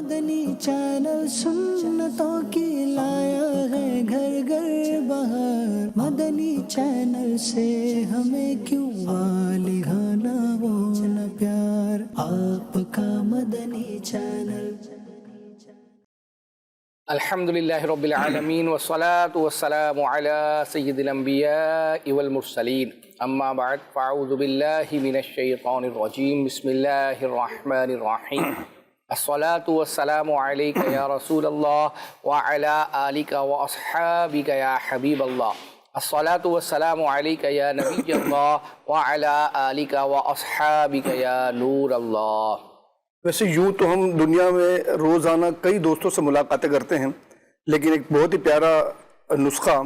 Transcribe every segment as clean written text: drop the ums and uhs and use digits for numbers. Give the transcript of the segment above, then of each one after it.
مدنی channel سنتوں کی لایا ہے گھر گھر بہار، مدنی چینل سے ہمیں کیوں والہانہ وہ نہ پیار، آپ کا مدنی چینل۔ الحمدللہ رب العالمین والصلاة والسلام علی سید الانبیاء والمرسلین، اما بعد فاعوذ باللہ من الشیطان الرجیم، بسم اللہ الرحمن الرحیم۔ الصلاة والسلام علیک یا رسول اللہ وعلی آلک واصحابک یا حبیب اللہ۔ الصلاة والسلام علیک یا نبی اللہ وعلی آلک واصحابک یا نور اللہ۔ ویسے یوں تو ہم دنیا میں روزانہ کئی دوستوں سے ملاقاتیں کرتے ہیں، لیکن ایک بہت ہی پیارا نسخہ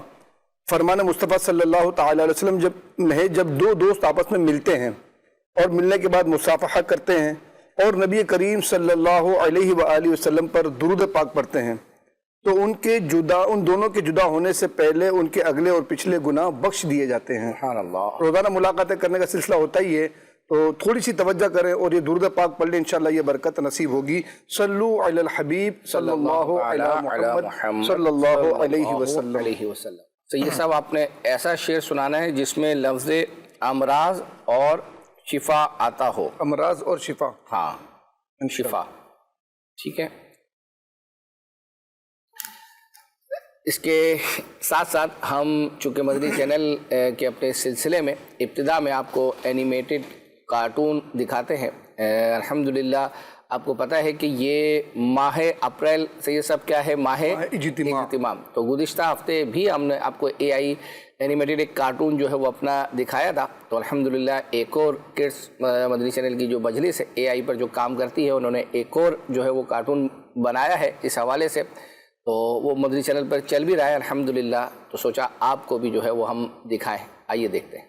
فرمان مصطفیٰ صلی اللہ تعالیٰ علیہ وسلم جب دو دوست آپس میں ملتے ہیں اور ملنے کے بعد مصافحہ کرتے ہیں اور نبی کریم صلی اللہ علیہ وآلہ وسلم پر درود پاک پڑھتے ہیں تو ان دونوں کے جدا ہونے سے پہلے ان کے اگلے اور پچھلے گناہ بخش دیے جاتے ہیں۔ سبحان اللہ۔ روزانہ ملاقاتیں کرنے کا سلسلہ ہوتا ہی ہے، تو تھوڑی سی توجہ کریں اور یہ درود پاک پڑھ لیں، انشاءاللہ یہ برکت نصیب ہوگی۔ صلو علی الحبیب صلی اللہ علی محمد صلی اللہ علیہ وسلم۔ سید صاحب، آپ نے ایسا شعر سنانا ہے جس میں لفظ امراض اور شفا آتا ہو۔ امراض اور شفا، ہاں، شفا، ٹھیک ہے۔ اس کے ساتھ ساتھ ہم چونکہ مدنی چینل کے اپنے سلسلے میں ابتدا میں آپ کو اینیمیٹڈ کارٹون دکھاتے ہیں۔ الحمدللہ آپ کو پتہ ہے کہ یہ ماہ اپریل سے یہ سب کیا ہے، ماہ اجتماع۔ تو گزشتہ ہفتے بھی ہم نے آپ کو اے آئی اینیمیٹڈ ایک کارٹون جو ہے وہ اپنا دکھایا تھا، تو الحمدللہ ایک اور کڈس مدنی چینل کی جو مجلس ہے اے آئی پر جو کام کرتی ہے، انہوں نے ایک اور جو ہے وہ کارٹون بنایا ہے اس حوالے سے، تو وہ مدنی چینل پر چل بھی رہا ہے الحمدللہ، تو سوچا آپ کو بھی جو ہے وہ ہم دکھائیں۔ آئیے دیکھتے ہیں۔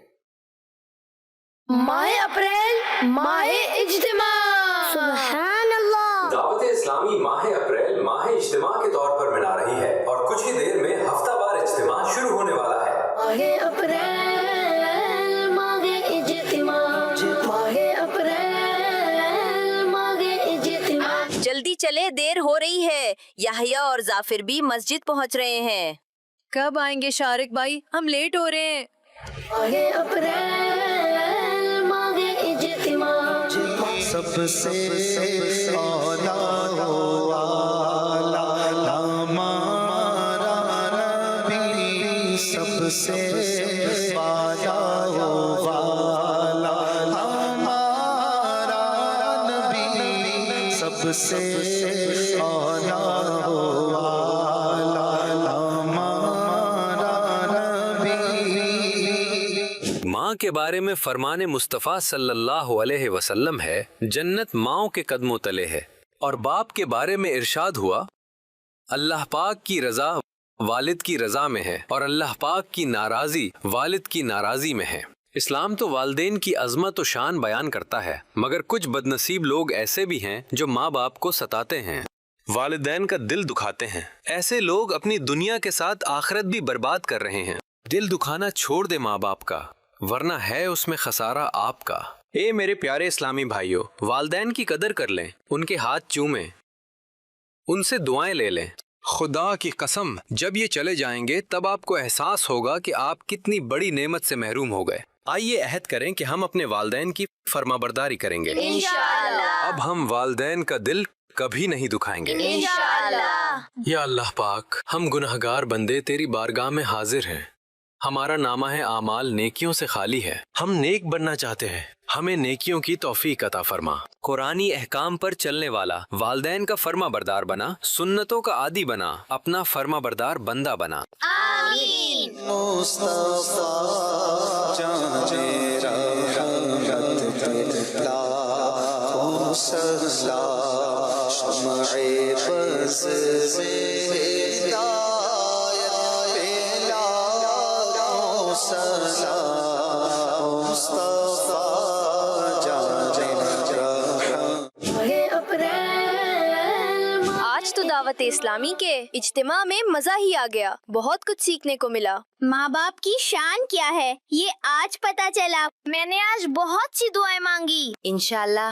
ماہ اپریل، ماہ اجتماع، سبحان اللہ۔ دعوت اسلامی ماہ اپریل ماہ اجتماع کے طور پر منا رہی ہے اور کچھ ہی دیر میں ہفتہ وار اجتماع شروع ہونے والا ہے۔ ماہ اپریل، ماہ اجتماع، ماہ اپریل، ماہ اجتماع۔ جلدی چلے، دیر ہو رہی ہے، یحییٰ اور ظافر بھی مسجد پہنچ رہے ہیں۔ کب آئیں گے شارق بھائی؟ ہم لیٹ ہو رہے ہیں۔ ماہ اپریل، ماہ اجتماع۔ سب سے اولا والا ہمارا نبی، سب سے اولا والا ہمارا نبی، سب سے اولا والا ہمارا نبی۔ ماں کے بارے میں فرمان مصطفیٰ صلی اللہ علیہ وسلم ہے، جنت ماؤں کے قدموں تلے ہے، اور باپ کے بارے میں ارشاد ہوا، اللہ پاک کی رضا والد کی رضا میں ہے اور اللہ پاک کی ناراضی والد کی ناراضی میں ہے۔ اسلام تو والدین کی عظمت و شان بیان کرتا ہے، مگر کچھ بدنصیب لوگ ایسے بھی ہیں جو ماں باپ کو ستاتے ہیں، والدین کا دل دکھاتے ہیں۔ ایسے لوگ اپنی دنیا کے ساتھ آخرت بھی برباد کر رہے ہیں۔ دل دکھانا چھوڑ دے ماں باپ کا، ورنہ ہے اس میں خسارہ آپ کا۔ اے میرے پیارے اسلامی بھائیوں، والدین کی قدر کر لیں، ان کے ہاتھ چومیں، ان سے دعائیں لے لیں۔ خدا کی قسم، جب یہ چلے جائیں گے تب آپ کو احساس ہوگا کہ آپ کتنی بڑی نعمت سے محروم ہو گئے۔ آئیے عہد کریں کہ ہم اپنے والدین کی فرما برداری کریں گے۔ انشاءاللہ۔ اب ہم والدین کا دل کبھی نہیں دکھائیں گے۔ انشاءاللہ۔ یا اللہ پاک، ہم گنہگار بندے تیری بارگاہ میں حاضر ہیں۔ ہمارا نامہ اعمال نیکیوں سے خالی ہے، ہم نیک بننا چاہتے ہیں، ہمیں نیکیوں کی توفیق عطا فرما۔ قرآنی احکام پر چلنے والا، والدین کا فرما بردار بنا، سنتوں کا عادی بنا، اپنا فرما بردار بندہ بنا۔ آمین۔ مصطفیٰ جانے رحمت لاکھوں سلام، شمع بز میں ہدایت پہ لاکھوں سلام، مصطفیٰ جانے رحمت۔ ماہ اپریل، آج تو دعوت اسلامی کے اجتماع میں مزہ ہی آ گیا، بہت کچھ سیکھنے کو ملا۔ ماں باپ کی شان کیا ہے یہ آج پتا چلا۔ میں نے آج بہت سی دعائیں مانگی۔ انشاءاللہ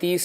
30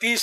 30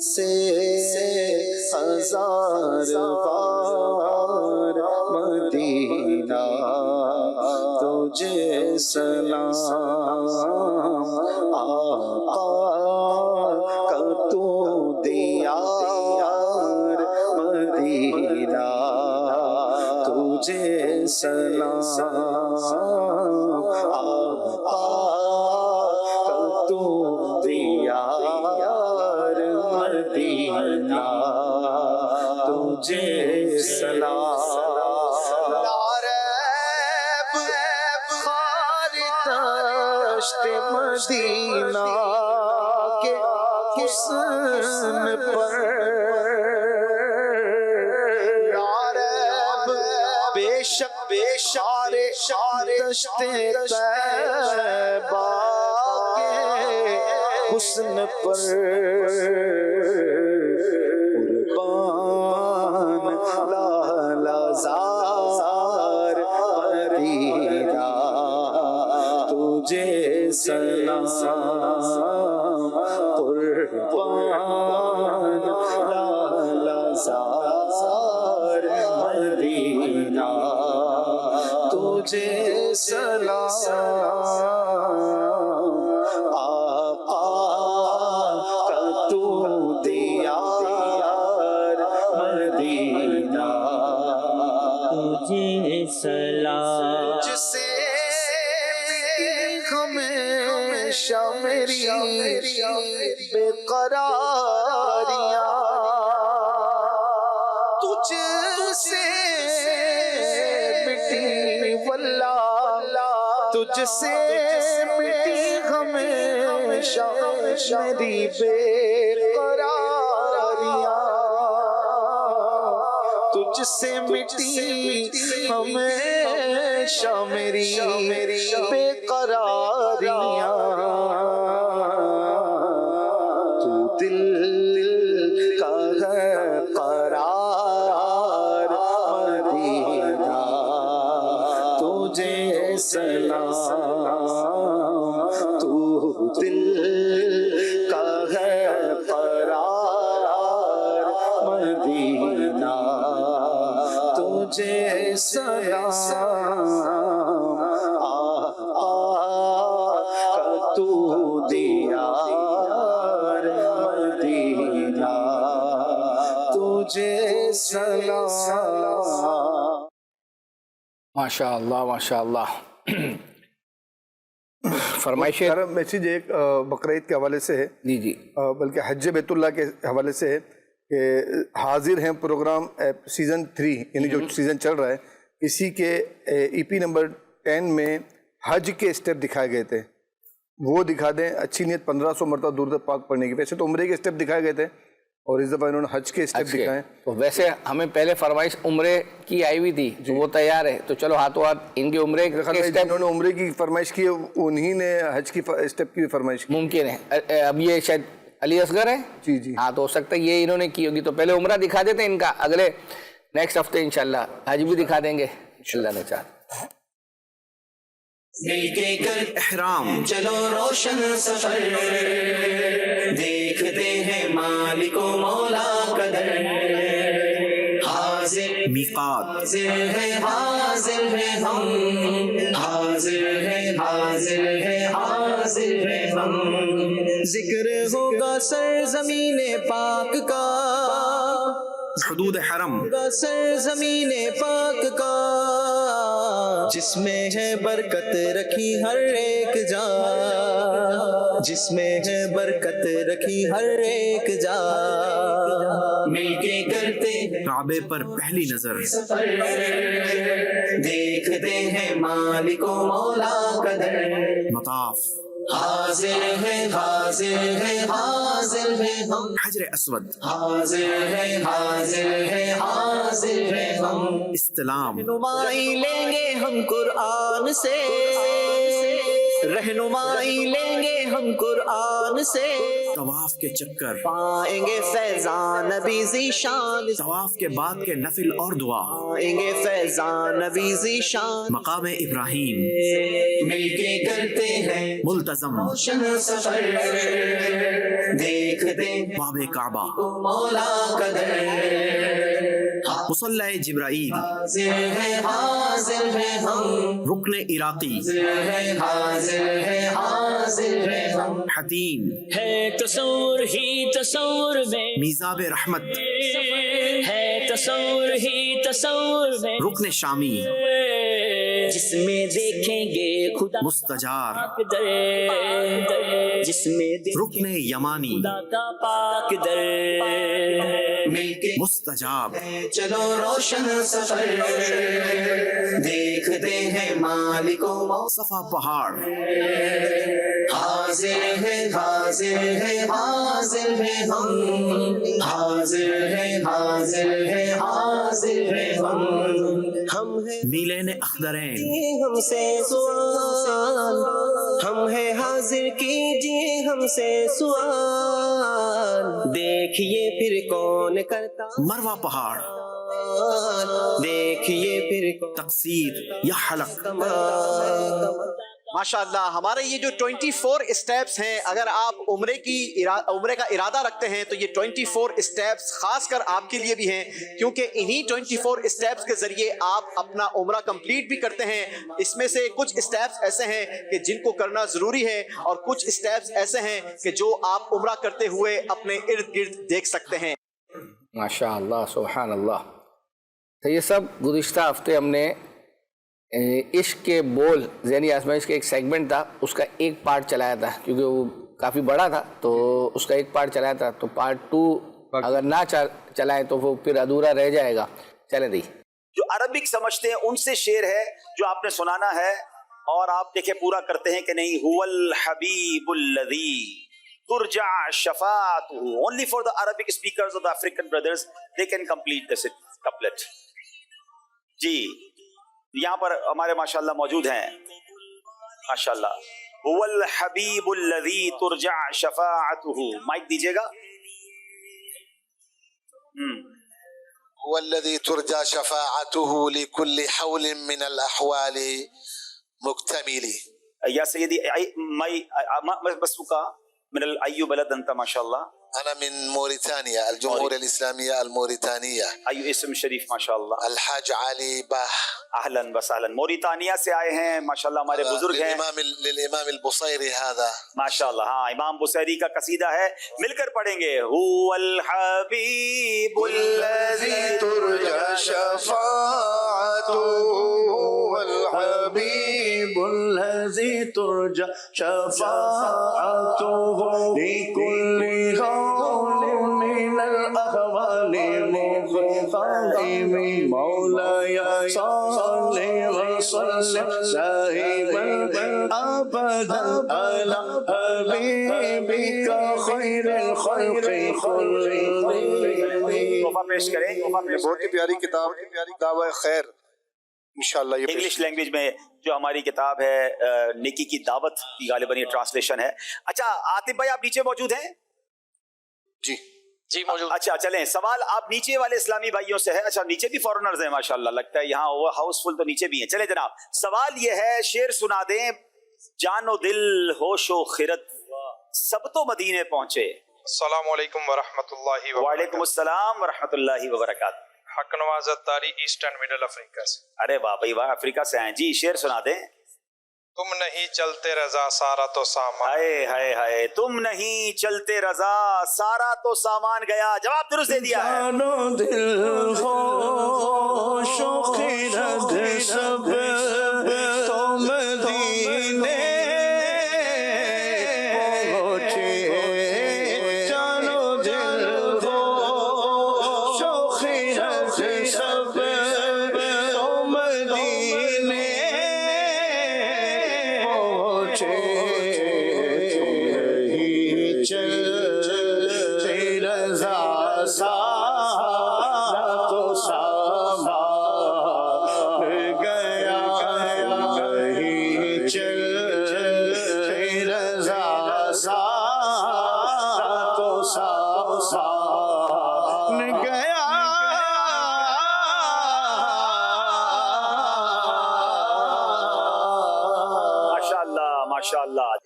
سے ہزار بار مدینہ تجھے سلام آقا کا تو دیار مدینہ تجھے سلام آقا کا تو دیار مدینہ تجھے سلام مدینہ کے حسن پر یارب بے شک دشت طیبہ کے حسن پر قربان لالا زار مدینہ تجھے سلام قربان لالا زار مدینہ تجھے سلام آقا کا تو دیار مدینہ تجھے سلام جسے ہمیشہ میری بے قراریاں تجھ سے مٹی واللہ تجھ سے مٹی ہمیشہ میری بے قراریاں تجھ سے مٹی ہمیشہ میری بے قراریاں تو دل کا ہے قرار مدینہ تجھے سلام تو دل کا ہے قرار مدینہ تجھے سلام تو دیار مدینہ تجھے سلام. ماشاء اللہ ماشاء اللہ. فرمائش میسیج ایک بقرعید کے حوالے سے ہے جی جی بلکہ حج بیت اللہ کے حوالے سے ہے کہ حاضر ہیں پروگرام سیزن 3 یعنی جو سیزن چل رہا ہے اسی کے ای پی نمبر 10 میں حج کے اسٹیپ دکھائے گئے تھے وہ دکھا دیں. اچھی نیت 1500 مرتبہ درود پاک پڑھنے کی. ویسے تو عمرے کے اسٹیپ دکھائے گئے تھے اور اس دفعہ انہوں نے حج کے اسٹیپ دکھائے. تو ویسے ہمیں پہلے فرمائش عمرے کی آئی ہوئی تھی جو وہ تیار ہے تو چلو ہاتھوں ہاتھ ان کے عمرے کے اسٹیپ. انہوں نے عمرے کی فرمائش کی انہی نے حج کی اسٹیپ کی فرمائش کی. ممکن ہے اب یہ شاید علی اصغر ہے جی جی ہاں تو ہو سکتا ہے یہ انہوں نے کی ہوگی. تو پہلے عمرہ دکھا دیتے ہیں ان کا اگلے نیکسٹ ہفتے انشاءاللہ حج بھی دکھا دیں گے اللہ نے چاہا. مل کے کر احرام چلو روشن سفر دیکھتے ہیں مالک و مولا قدر حاضر میقات حاضر ہے ہم حاضر ہے ہم ذکر ہوگا سرزمین پاک کا حدود حرم سرزمین پاک کا جس میں ہے برکت رکھی ہر ایک جا جس میں ہے برکت رکھی ہر ایک جا مل کے کرتے کعبے پر پہلی نظر دیکھتے ہیں مالک و مولا قدر مطاف حاضر ہے ہم حجر اسود حاضر ہے ہم استلام نمائی لیں گے ہم قرآن سے رہنمائی لیں گے ہم قرآن سے، طواف کے چکر، پائیں گے فیضان نبی ذیشان، طواف کے بعد کے نفل اور دعا، پائیں گے فیضان نبی ذیشان، مقام ابراہیم، مل کے کرتے ہیں ملتزم، روشن سفر، دیکھ دیں باب کعبہ، مولا کا در، مصلی جبرائیل، حاضر ہے ہم، رکن عراقی، حاضر ہے ہم، حتیم، ہے تصور ہی تصور میں، میزاب رحمت، ہے تصور ہی تصور میں، رکن شامی، جس میں دیکھیں گے خدا مستجار، پاک در، جس میں رکن یمانی، خدا کا پاک در، مل کے مستجاب، چلو روشن سفر، دیکھتے ہیں مالک و مولا، صفا پہاڑ، حاضر ہے ہم، حاضر ہے ہم ہیں میلین اخضرین، ہم سے سوال، ہم ہے حاضر کیجیے ہم سے سوال، دیکھیے پھر کون کرتا، مروہ پہاڑ، دیکھیے پھر کون تقصیر یا حلق، ماشاءاللہ ہمارے یہ جو 24 اسٹیپس ہیں، اگر آپ عمرے کا ارادہ رکھتے ہیں تو یہ 24 اسٹیپس خاص کر آپ کے لیے بھی ہیں، کیونکہ انہی 24 اسٹیپس کے ذریعے آپ اپنا عمرہ کمپلیٹ بھی کرتے ہیں۔ اس میں سے کچھ اسٹیپس ایسے ہیں کہ جن کو کرنا ضروری ہے، اور کچھ اسٹیپس ایسے ہیں کہ جو آپ عمرہ کرتے ہوئے اپنے ارد گرد دیکھ سکتے ہیں۔ ماشاءاللہ، سبحان اللہ۔ تو یہ سب گزشتہ ہفتے ہم نے عشق کے بول ذہنی آزمائش کا ایک سیگمنٹ تھا، اس کا ایک پارٹ چلایا تھا، کیونکہ وہ کافی بڑا تھا تو اس کا ایک پارٹ چلایا تھا، تو پارٹ 2 اگر نہ چلائیں تو وہ پھر ادھورا رہ جائے گا۔ چلیں دی جو عربک سمجھتے ہیں ان سے شعر ہے جو آپ نے سنانا ہے، اور آپ دیکھیں پورا کرتے ہیں کہ نہیں۔ هو الحبیب الذی ترجع شفاعته، only for the Arabic speakers of the African brothers they can complete this couplet۔ جی یہاں پر ہمارے ماشاءاللہ موجود ہیں، ماشاءاللہ۔ هو الحبیب الذی ترجع شفاعته، مائک دیجئے گا۔ هو الذي ترجى شفاعته لكل حول من الأحوال مكتمل۔ یا سیدی مسبوقہ من أي بلد أنت ما شاء الله؟ أنا من موريتانيا، الجمهورية الإسلامية الموريتانية۔ أي اسم شریف ما شاء الله؟ الحاج علي باح۔ اہلا وسہلا، موریتانیہ سے آئے ہیں ماشاءاللہ، ہمارے بزرگ ہیں۔ للإمام البصيري هذا، ماشاءاللہ، ہاں امام بصیری کا قصیدہ ہے، مل کر پڑھیں گے۔ هو الحبیب الذی ترجى شفاعته، هو الحبيب الذي ترجى شفاعته لكل حول من الأحوال مقتمل۔ مولاي صل وسلم دائما أبدا على حبيبك خير الخلق تحفہ پیش کریں۔ بہت ہی پیاری کتاب دعوی خیر، انشاءاللہ یہ انگلش لینگویج میں جو ہماری کتاب ہے نیکی کی دعوت کی غالباً یہ ٹرانسلیشن ہے۔ اچھا عاطف بھائی آپ نیچے موجود ہیں؟ جی موجود۔ اچھا چلیں، سوال آپ نیچے والے اسلامی بھائیوں سے ہے۔ اچھا نیچے بھی فورنرز ہیں ماشاءاللہ، لگتا ہے یہاں ہاؤس فل تو نیچے بھی ہیں۔ چلیں جناب، سوال یہ ہے، شعر سنا دیں۔ جان و دل ہوش و خرد سب تو مدینے پہنچے۔ السلام علیکم ورحمۃ اللہ وبرکاتہ۔ وعلیکم السلام ورحمۃ اللہ وبرکاتہ۔ حق نواز اتاری، ایسٹ اینڈ مڈل افریقہ سے۔ ارے واہ بھائی واہ، افریقہ سے ہیں جی، شعر سنا دیں۔ تم نہیں چلتے رضا سارا تو سامان۔ ہائے ہائے ہائے، تم نہیں چلتے رضا سارا تو سامان گیا۔ جواب درست دے دیا ہے۔ جانو دل ہوش و خرد سب تو مدینے پہنچے۔ جانو دل ہوش و خرد سب تو مدینے پہنچے۔ چلتے رضا سارا تو سامان گیا، نہیں چلتے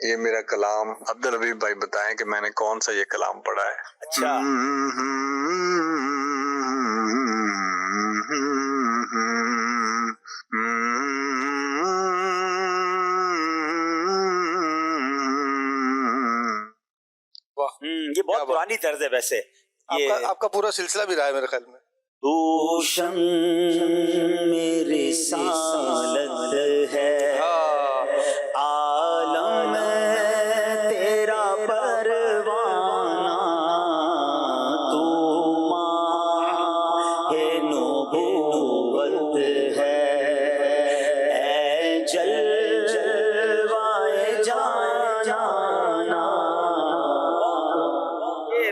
یہ میرا کلام عبدالحبیب بھائی بتائیں کہ میں نے کون سا یہ کلام پڑھا ہے. اچھا یہ بہت پرانی طرز ہے ویسے. آپ کا پورا سلسلہ بھی رہا ہے میرے خیال میں. دوشم میری سالت ہے عالم تیرا پروانہ تو ماہ نبوت ہے اے جلوائے جانا.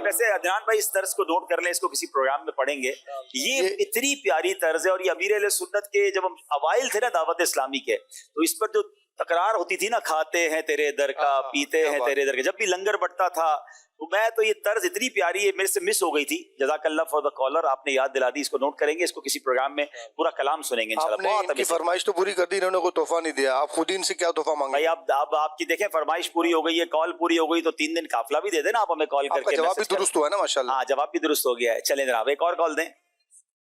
ویسے عدنان بھائی اس طرز کو نوٹ کر لیں, اس کو کسی پروگرام میں پڑھیں گے. یہ اتنی پیاری طرز ہے, اور یہ امیر اہل سنت کے جب ہم اوائل تھے نا دعوت اسلامی کے, تو اس پر جو تکرار ہوتی تھی نا, کھاتے ہیں تیرے در کا پیتے ہیں تیرے در کا, جب بھی لنگر بٹتا تھا تو یہ طرز اتنی پیاری ہے, میرے سے مس ہو گئی تھی. جزاک اللہ فار دا کالر, آپ نے یاد دلا دی. اس کو نوٹ کریں گے, اس کو کسی پروگرام میں پورا کلام سنیں گے انشاءاللہ. آپ نے فرمائش تو پوری کر دی, انہوں نے کوئی تحفہ نہیں دیا. آپ خود ان سے کیا تحفہ مانگے؟ بھائی اب آپ کی دیکھیں فرمائش پوری ہو گئی ہے, کال پوری ہو گئی, تو 3 دن قافلہ بھی دے دیں نا آپ ہمیں کال کر کے. جواب بھی درست ہوا ہے نا ماشاءاللہ. ہاں جواب بھی درست ہو گیا ہے. چلیں جناب ایک اور کال دیں.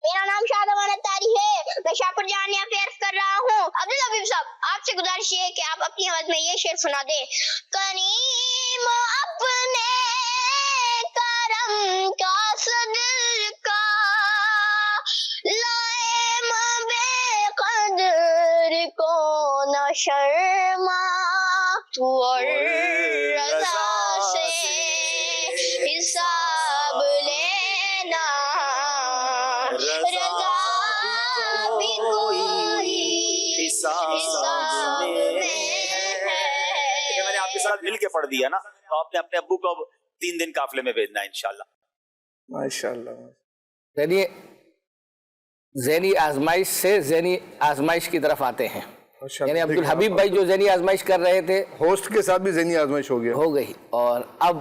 میرا نام شاد امانت تاری ہے, میں شاہپور جامعہ افیئرز کر رہا ہوں. عبدالحبیب صاحب, آپ سے گزارش ہے کہ آپ اپنی آواز میں یہ شعر سنا دیں. کریم اپنے کرم کا صدقہ لائے بے قدر کو نہ شرما, تو اور رضا سے حساب لینا, رضا بھی کوئی حساب میں ہے. میں نے آپ کے ساتھ مل کے پڑھ دیا نا, تو آپ نے اپنے ابو کو 3 دن قافلے میں بھیجنا ہے انشاءاللہ. ماشاءاللہ. ذہنی آزمائش سے ذہنی آزمائش کی طرف آتے ہیں. یعنی عبدالحبیب بھائی جو ذہنی آزمائش کر رہے تھے, ہوسٹ کے ساتھ بھی ذہنی آزمائش ہو گئی, اور اب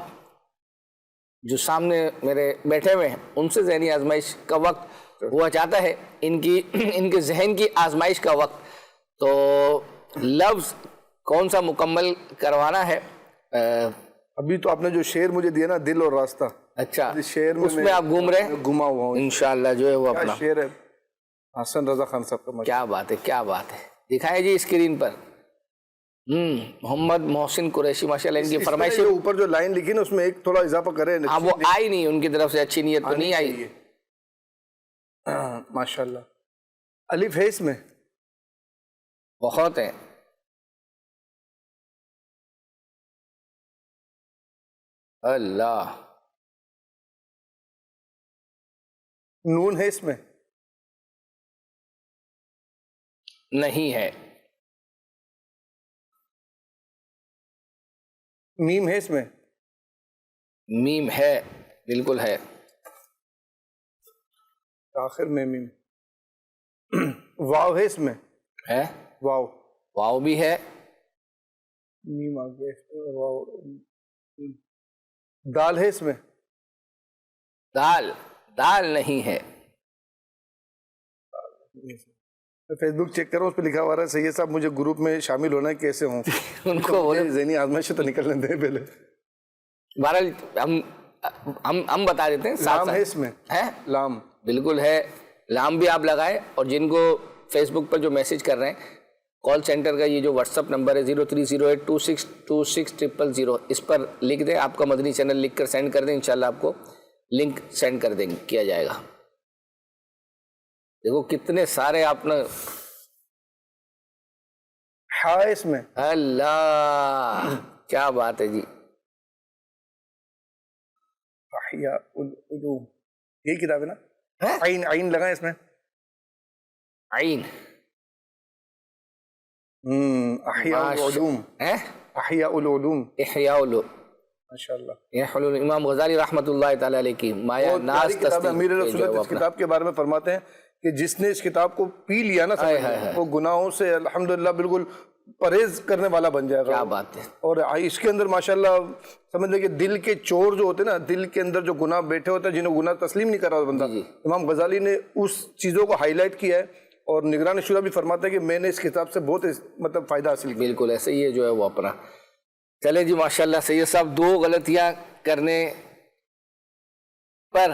جو سامنے میرے بیٹھے ہوئے ہیں ان سے ذہنی آزمائش کا وقت ہوا چاہتا ہے, ان کے ذہن کی آزمائش کا وقت. تو لفظ کون سا مکمل کروانا ہے؟ ابھی تو آپ نے جو شعر مجھے دیا نا, دل اور راستہ, اچھا شعر اس میں آپ گھوم رہے ہیں. گھما ہوا ہوں انشاءاللہ جو ہے وہ اپنا شعر ہے حسن رضا خان صاحب کا. کیا بات ہے, کیا بات ہے. دکھائیں جی اسکرین پر. محمد محسن قریشی, ماشاءاللہ ان کی فرمائش اوپر جو لائن لکھی نا اس میں ایک تھوڑا اضافہ کریں. ہاں وہ آئی نہیں, ان کی طرف سے اچھی نیت تو نہیں آئی. ماشاءاللہ. الف ہے اس میں بہت ہے. اللہ. نون ہے اس میں نہیں ہے. میم ہے اس میں میم ہے, بالکل ہے. آخر میں میم. واو ہے اس میں ہے, واو بھی ہے. میم آگے واو. دال ہے اس میں دال نہیں ہے. فیس بک چیک کرو, اس پہ لکھا ہوا ہے سید صاحب مجھے گروپ میں شامل ہونا ہے, کیسے ہوں؟ ان کو ذہنی آزمائش تو نکلنے دیں پہلے. بہرحال ہم بتا دیتے ہیں. لام ہے اس میں ہے, لام بالکل ہے. لام بھی آپ لگائیں, اور جن کو فیس بک پر جو میسج کر رہے ہیں, کال سینٹر کا یہ جو واٹس اپ نمبر ہے 030826260000, اس پر لکھ دیں, آپ کا مدنی چینل لکھ کر سینڈ کر دیں, انشاءاللہ آپ کو لنک سینڈ کر دیں کیا جائے گا. دیکھو کتنے سارے آپ نے. ہاں اس میں اللہ کیا بات ہے جی. احیاء العلوم, یہی کتاب ہے نا. عین لگائیں اس میں. عین احیاء العلوم. احیاء العلوم. احیاء العلوم ماشاءاللہ. یہ حلول امام غزالی رحمۃ اللہ تعالی علیہ کی مایا ناز تصدیق. امیر علیہ سنت اس کتاب کے بارے میں فرماتے ہیں کہ جس نے اس کتاب کو پی لیا نا وہ گناہوں سے الحمدللہ بالکل پرہیز کرنے والا بن جائے گا. کیا بات ہے. اور اس کے اندر ماشاءاللہ سمجھ لیں کہ دل کے چور جو ہوتے ہیں نا, دل کے اندر جو گناہ بیٹھے ہوتے ہیں, جنہیں گناہ تسلیم نہیں کر رہا بندہ, امام غزالی نے اس چیزوں کو ہائی لائٹ کیا ہے, اور نگران شورا بھی فرماتا ہے کہ میں نے اس کتاب سے بہت مطلب فائدہ حاصل کیا. بالکل ایسے ہی ہے جو ہے وہ اپنا. چلے جی ماشاءاللہ سید صاحب 2 غلطیاں کرنے پر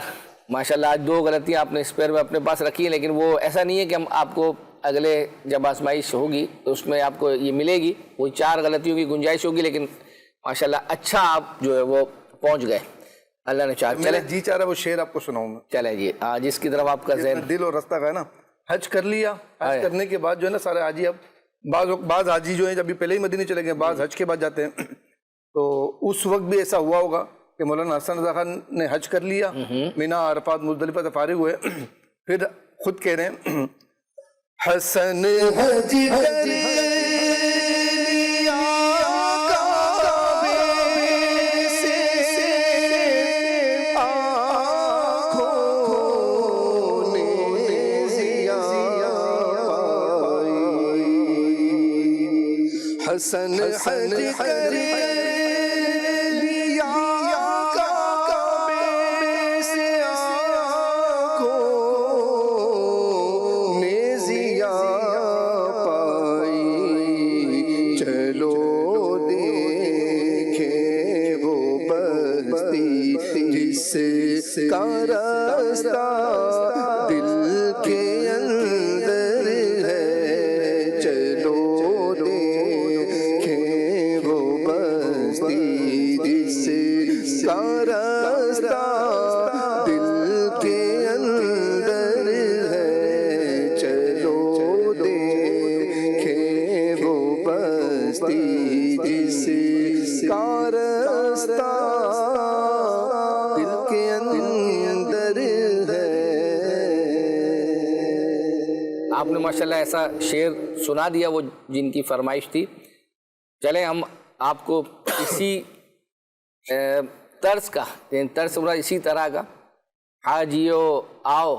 ماشاءاللہ آج 2 غلطیاں آپ نے اسپیئر میں اپنے پاس رکھی ہیں، لیکن وہ ایسا نہیں ہے کہ ہم آپ کو اگلے جب آزمائش ہوگی تو اس میں آپ کو یہ ملے گی، وہ 4 غلطیوں کی گنجائش ہوگی، لیکن ماشاءاللہ اچھا آپ جو ہے وہ پہنچ گئے اللہ نے چاہا۔ میرا جی چاہ رہا ہے وہ شعر آپ کو سناؤں گا۔ چلے جی جس کی طرف آپ کا ذہن دل اور رستہ گیا نا، حج کر لیا، حج کرنے کے بعد جو ہے نا سارے حاجی اب بعض حاجی جو ہیں جب پہلے ہی مدینے چلے گئے، بعض حج کے بعد جاتے ہیں، تو اس وقت بھی ایسا ہوا ہوگا کہ مولانا حسن رضا خان نے حج کر لیا، مینا عرفات مزدلفہ سے فارغ ہوئے، پھر خود کہہ رہے ہیں حسن حج کر لیا حسن حج کر لیا کعبے سے آنکھوں نے ضیا پائی، چلو دیکھیں وہ بستی جس کا راستہ دل کے اندر ہے، چلو جس کا راستہ دل کے اندر ہے، چلو دیکھیں وہ بستی جس کا راستہ دل کے اندر ہے۔ آپ نے ماشاءاللہ ایسا شعر سنا دیا وہ جن کی فرمائش تھی۔ چلیں ہم آپ کو اسی طرز کا طرز اسی طرح کا حاجیو آؤ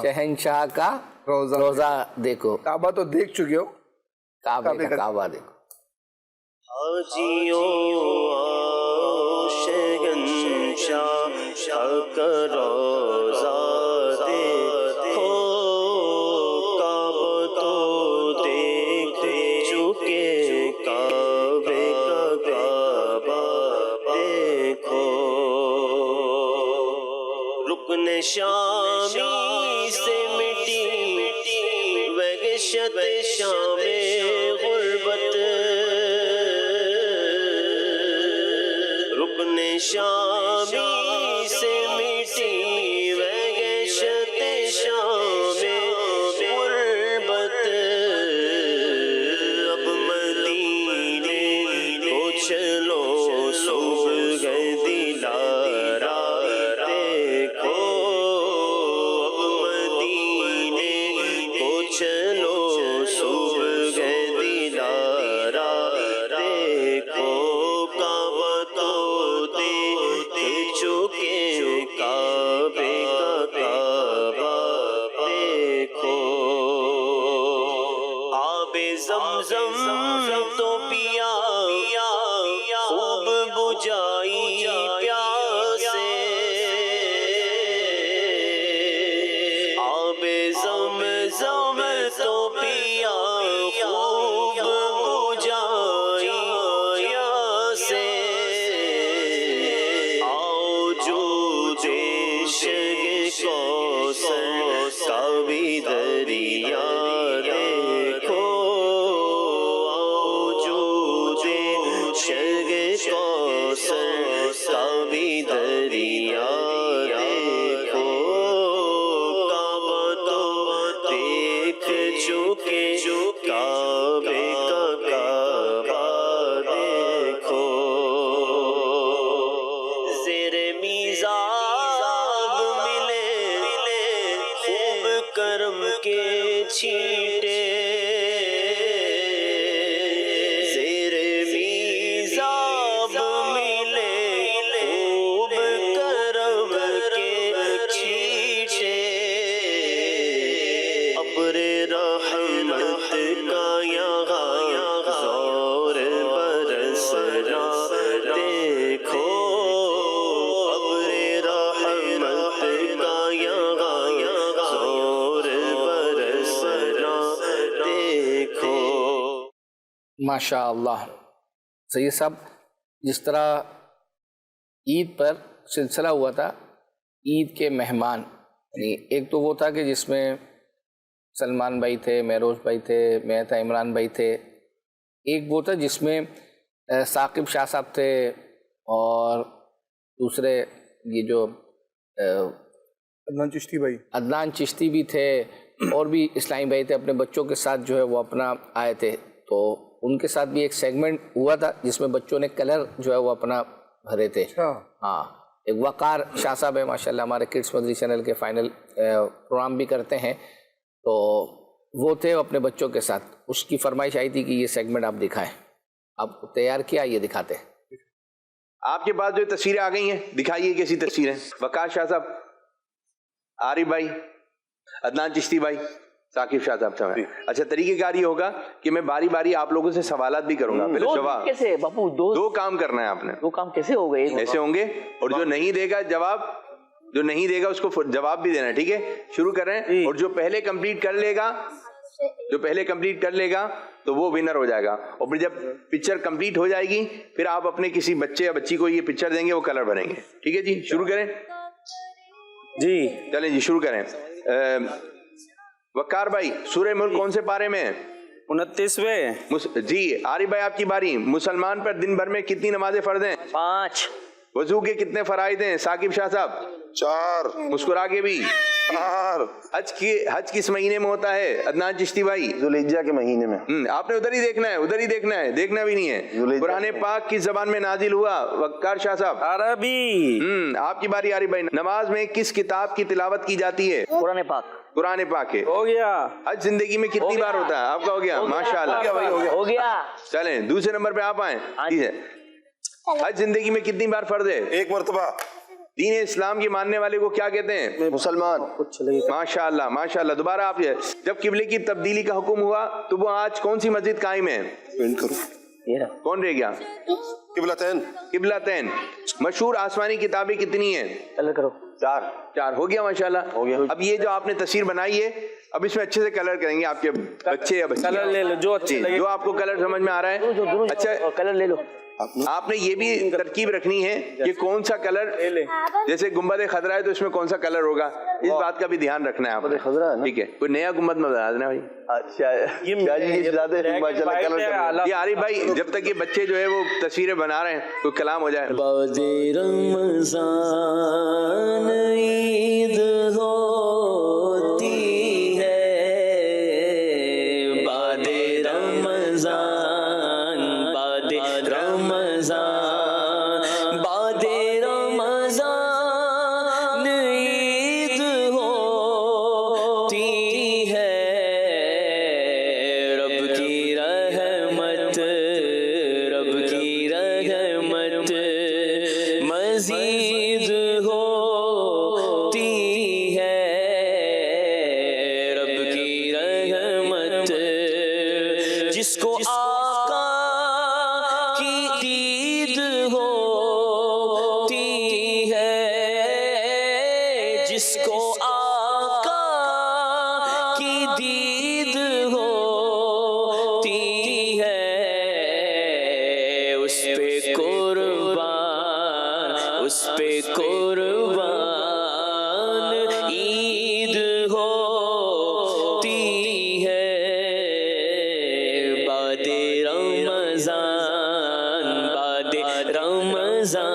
شہنشاہ کا روزہ دیکھو، کعبہ تو دیکھ چکے ہو، کعبے کا کعبہ دیکھو۔ حاجیو آؤ شہنشاہ کا روزہ دیکھو، کعبہ تو دیکھ چکے، کعبے کا کعبہ دیکھو، رکن شامی سے مٹی وحشت شام غربت، رکن شامی سے مٹی وحشت شام غربت، اب مدینے کو چلو صبح دلارا دیکھو، اب مدینے کو چلو صبح دلارا دیکھو، کعبہ تو دیکھ چکے، کعبے کا کعبہ دیکھو، آب زمزم تو پیا خوب بجائی پیاسے، آب زمزم تو پیا خوب بجائی پیاسے، آؤ جو دیشگ کوثر کا بھی دریا دیکھو، آؤ جو دیشگ کوثر کا بھی دریا دیکھو، کعبہ تو دیکھ چکے، کعبے کا کعبہ دیکھو، زیر میزاب ملے خوب کرم کے چھینٹے، زیر میزاب ملے خوب کرم کے چھینٹے، ابر رحمت کا یہاں زور برس رہا دیکھو، ابر رحمت کا یہاں زور برس رہا دیکھو۔ ماشاء اللہ سید صاحب جس طرح عید پر سلسلہ ہوا تھا عید کے مہمان، یعنی ایک تو وہ تھا کہ جس میں سلمان بھائی تھے، مہروز بھائی تھے، میں تھا، عمران بھائی تھے، ایک وہ تھا جس میں ثاقب شاہ صاحب تھے، اور دوسرے یہ جو عدنان چشتی بھی تھے، اور بھی اسلامی بھائی تھے، اپنے بچوں کے ساتھ جو ہے وہ اپنا آئے تھے، تو ان کے ساتھ بھی ایک سیگمنٹ ہوا تھا جس میں بچوں نے کلر جو ہے وہ اپنا بھرے تھے. ہاں، ایک وقار شاہ صاحب ہے ماشاءاللہ، ہمارے کڈس مدنی چینل کے فائنل پروگرام بھی کرتے ہیں، تو وہ تھے اپنے بچوں کے ساتھ. اس کی فرمائش آئی تھی کہ یہ سیگمنٹ آپ دکھائیں، آپ کو تیار کیا، یہ دکھاتے ہیں. آپ کے پاس جو تصویریں آ گئی ہیں دکھائیے کیسی تصویریں. وقار شاہ صاحب، عارف بھائی، عدنان چشتی بھائی، ثاقب شاہ صاحب. اچھا، طریقہ کار یہ ہوگا کہ میں باری باری آپ لوگوں سے سوالات بھی کروں گا. پہلے جواب کیسے باپو؟ دو کام کرنا ہے آپ نے. دو کام کیسے ہو گئے؟ ایسے ہوں گے، اور جو نہیں دے گا جواب، جو نہیں دے گا اس کو جواب بھی دینا ہے. ٹھیک ہے، شروع کریں. اور جو پہلے کمپلیٹ کر لے گا تو وہ ونر ہو جائے گا. اور پھر جب پکچر کمپلیٹ ہو جائے گی پھر آپ اپنے کسی بچے یا بچی کو یہ پکچر دیں گے، وہ کلر بنیں گے. ٹھیک ہے جی، شروع کریں. جی چلیں جی، شروع کریں. وقار بھائی، سورہ ملک کون سے پارے میں ہے؟ 29ویں. جی عارف بھائی، آپ کی باری. مسلمان پر دن بھر میں کتنی نمازیں فرض ہیں؟ 5. وضو کے کتنے فرائض ہیں؟ ثاقب شاہ صاحب 4. مسکرا کے بھی 4. حج کس مہینے میں ہوتا ہے؟ عدنان چشتی بھائی ذوالحجہ کے مہینے میں. آپ نے ادھر ہی دیکھنا ہے، دیکھنا بھی نہیں ہے. قرآن پاک کس زبان میں نازل ہوا؟ وقار شاہ صاحب عربی. آپ کی باری عارف بھائی. نماز میں کس کتاب کی تلاوت کی جاتی ہے؟ قرآن پاک ہے. ہو گیا. حج زندگی میں کتنی بار ہوتا ہے؟ آپ کا ہو گیا، ماشاءاللہ. ہو گیا. چلیں دوسرے نمبر پہ آپ آئیں. حج زندگی میں کتنی بار فرض ہے؟ 1 مرتبہ. دین اسلام کے ماننے والے کو کیا کہتے ہیں؟ مسلمان. ماشاءاللہ ماشاءاللہ. دوبارہ آپ جب قبلے کی تبدیلی کا حکم ہوا تو وہ آج کون سی مسجد قائم ہے؟ کون رہ گیا؟ قبلتین. مشہور آسمانی کتابیں کتنی ہیں؟ 4 ہو گیا ماشاءاللہ. اب یہ جو آپ نے تصویر بنائی ہے، اب اس میں اچھے سے کلر کریں گے آپ کے بچے یا بچے. کلر لے لو جو آپ کو کلر سمجھ میں آ رہا ہے. اچھا، کلر لے لو. آپ نے یہ بھی ترکیب رکھنی ہے کہ کون سا کلر، جیسے گنبد خضرا ہے تو اس میں کون سا کلر ہوگا، اس بات کا بھی دھیان رکھنا ہے آپ نے. ٹھیک ہے، کوئی نیا گنبد میں بنا دینا بھائی. اچھا، یہ عارف بھائی، جب تک یہ بچے جو ہے وہ تصویریں بنا رہے ہیں کوئی کلام ہو جائے. رمضان عید ہوتی ہے، بعد رمضان، بعد رمضان، بعد رمضان عید ہوتی ہے. رب کی رحمت، رب کی رحمت مزید ہوتی ہے. رب کی رحمت جس کو آقا کی دید ہوتی ہے، جس کو آقا کی دید ہوتی ہے، اس پہ قربان، اس پہ قربان عید ہوتی ہے. بعد رمضان، بعد رمضان.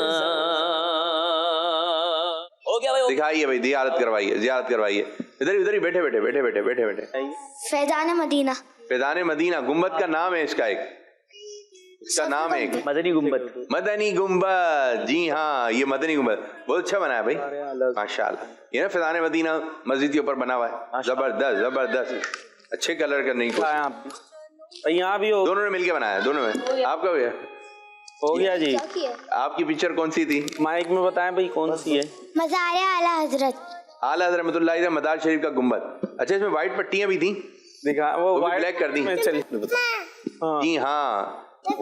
ہو گیا بھائی. دکھائیے بھائی، زیارت کروائیے. ادھر ہی بیٹھے. فیضان مدینہ. فیضان مدینہ گنبد کا نام ہے، اس کا نام ہے مدنی گنبد. مدنی گنبد. جی ہاں، یہ مدنی گنبد بہت اچھا بنا ہے بھائی، ماشاءاللہ. یہ نا فیضان مدینہ مسجد کے اوپر بنا ہوا ہے. زبردست. اچھے کلر کرنے کی یہاں بھی ہو. دونوں نے مل کے بنایا، دونوں میں. آپ کا ہو گیا جی. آپ کی پکچر کون سی تھی؟ مائک میں بتائیں بھائی کون سی ہے؟ مزار اعلیٰ حضرت. اعلیٰ حضرت رحمۃ اللہ علیہ مدار شریف کا گنبد. اچھا، اس میں وائٹ پٹیاں بھی تھیں، دکھا وہ بلیک کر دی. جی ہاں،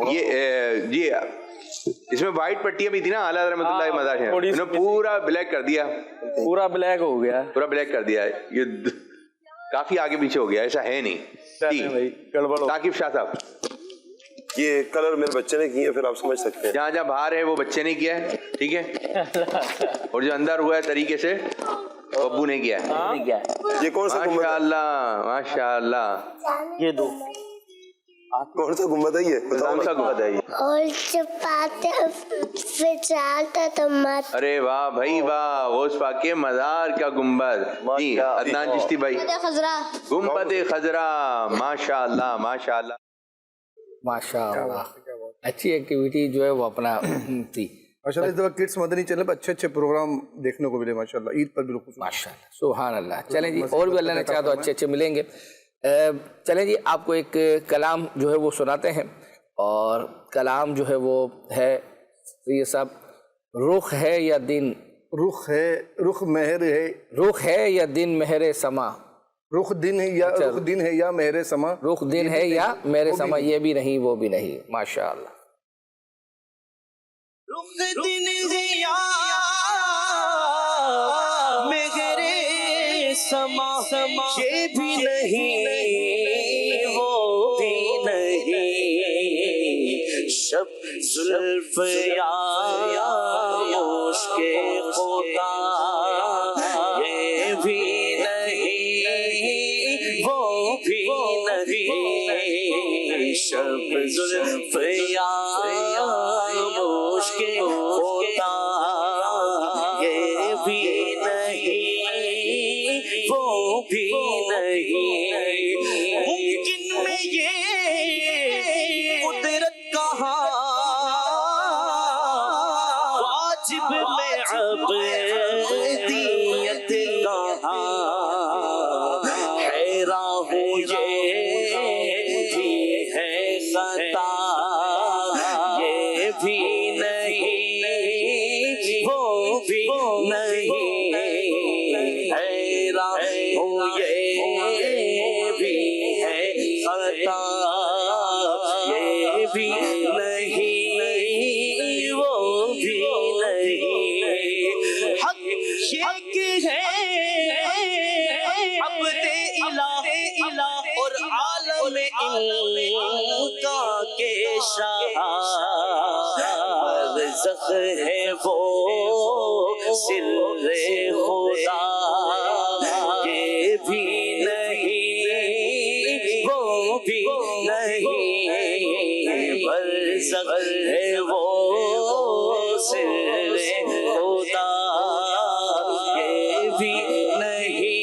یہ جی اس میں وائٹ پٹیاں بھی تھی نا. اعلیٰ رحمۃ اللہ مدار شریف انہوں نے پورا بلیک کر دیا. پورا بلیک ہو گیا. پورا بلیک کر دیا. یہ کافی آگے پیچھے ہو گیا، ایسا ہے نہیں. ثاقب شاہ صاحب یہ کلر میرے بچے نے کیے، پھر آپ سمجھ سکتے ہیں. جہاں جہاں باہر ہے وہ بچے نے کیا ہے، ٹھیک ہے، اور جو اندر ہوا ہے طریقے سے ابو نے کیا ہے. یہ کون سا گنبد؟ ماشاء اللہ ماشاء اللہ. یہ دو کون سا گنبد ہے؟ یہ کون سا گنبد ہے یہ؟ اور چپاتے فچالتا تو مت. ارے واہ بھائی واہ، غوث پاک کے مزار کا گنبد. جی عدنان چشتی بھائی. گنبد خضرا. ماشاء اللہ ماشاء اللہ ماشاء اللہ. اچھی ایکٹیویٹی جو ہے وہ اپنا تھی. ماشاء اللہ اس دفعہ کڈس مدنی چینل پر اچھے اچھے پروگرام دیکھنے کو ملے ماشاء اللہ، عید پر بالخصوص. ماشاء اللہ سبحان اللہ. چلیں جی، اور بھی اللہ نے چاہا تو اچھے اچھے ملیں گے. چلیں جی، آپ کو ایک کلام جو ہے وہ سناتے ہیں، اور کلام جو ہے وہ ہے یہ سب رخ ہے یا دن. رخ ہے، رخ مہر ہے. رخ ہے یا دن مہر سما. رخ دن ہے یا رخ دن ہے یا مہر سما. رخ دن ہے یا مہر سما، یہ بھی نہیں وہ بھی نہیں. ماشاء اللہ. رخ دن ہے یا مہر سما، یہ بھی نہیں وہ بھی نہیں. شب زلف یا مشک خدا، یہ بھی نہیں وہ بھی نہیں. شب زلف یا مشک خدا، یہ بھی نہیں وہ بھی نہیں. ممکن میں یہ قدرت کہاں، واجب میں عبدیت کہاں. حیران ہوں یہ بھی ہے خطا، یہ بھی نہیں وہ بھی نہیں. حیران ہوں یہ بھی ہے خطا، یہ بھی نہیں وہ بھی نہیں. حق ایک ہے عبد الہ اور عالم ان کا کے شاہ. برزخ ہے وہ سر خدا، یہ بھی نہیں وہ بھی نہیں. برزخ ہے وہ سر خدا، یہ بھی نہیں